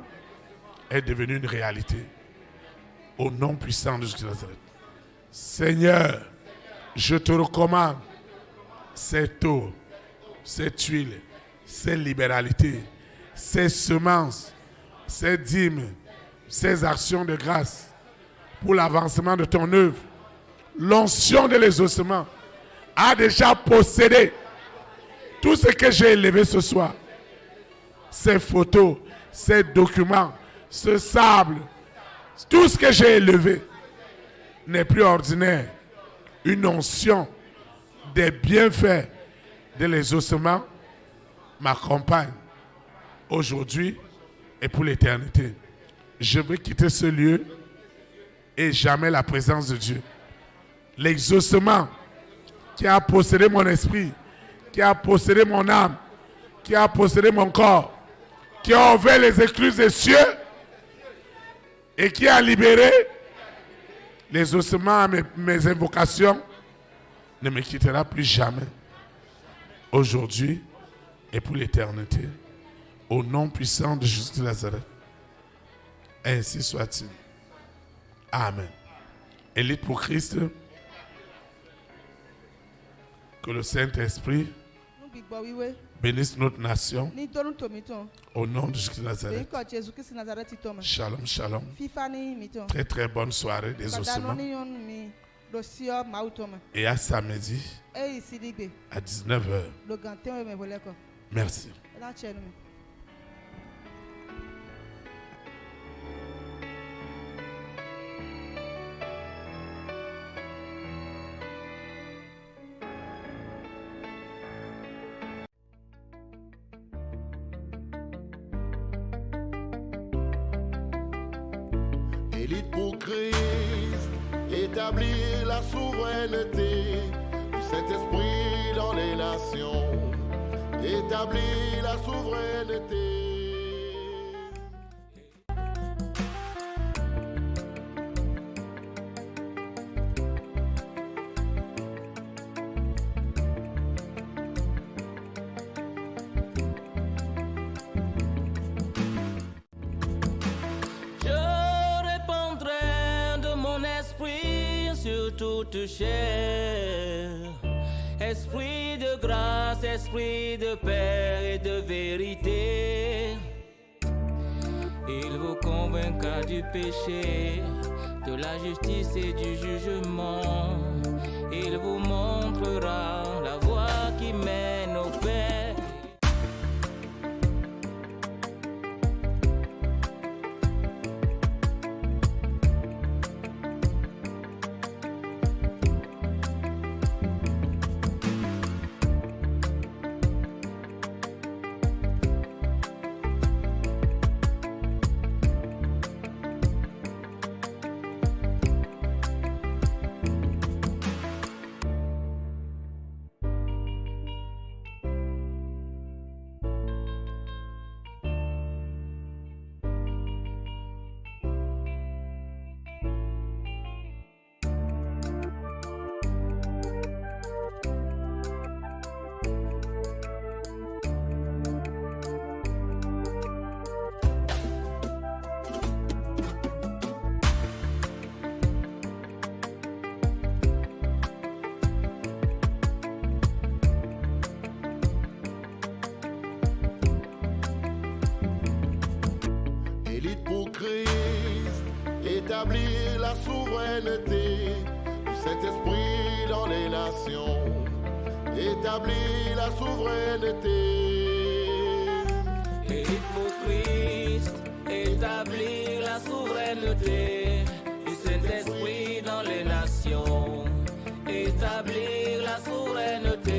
S1: est devenue une réalité. Au nom puissant de Jésus de Nazareth. Seigneur, je te recommande cette eau, cette huile, cette libéralité, ces semences, ces dîmes, ces actions de grâce pour l'avancement de ton œuvre. L'onction de les ossements a déjà possédé tout ce que j'ai élevé ce soir. Ces photos, ces documents, ce sable, tout ce que j'ai élevé n'est plus ordinaire. Une onction des bienfaits de les ossements m'accompagne aujourd'hui et pour l'éternité. Je veux quitter ce lieu et jamais la présence de Dieu. L'exaucement qui a possédé mon esprit, qui a possédé mon âme, qui a possédé mon corps, qui a ouvert les écluses des cieux et qui a libéré les ossements à mes invocations, ne me quittera plus jamais. Aujourd'hui et pour l'éternité. Au nom puissant de Jésus de Nazareth. Ainsi soit-il. Amen. Élite pour Christ. Que le Saint-Esprit bénisse notre nation. Au nom de Jésus de Nazareth. Shalom, shalom. Très très bonne soirée des ossements. Et à samedi à 19h. Merci.
S3: Élite pour Christ, établir la souveraineté du Saint-Esprit dans les nations, établir la souveraineté.
S4: Toute chair, esprit de grâce, esprit de paix et de vérité, il vous convaincra du péché, de la justice et du jugement, il vous montrera la voie qui mène au Père.
S3: établir la souveraineté du Saint-Esprit dans les nations. Établir la souveraineté.
S4: Élite pour Christ, établir la souveraineté du Saint-Esprit dans les nations. Établir la souveraineté.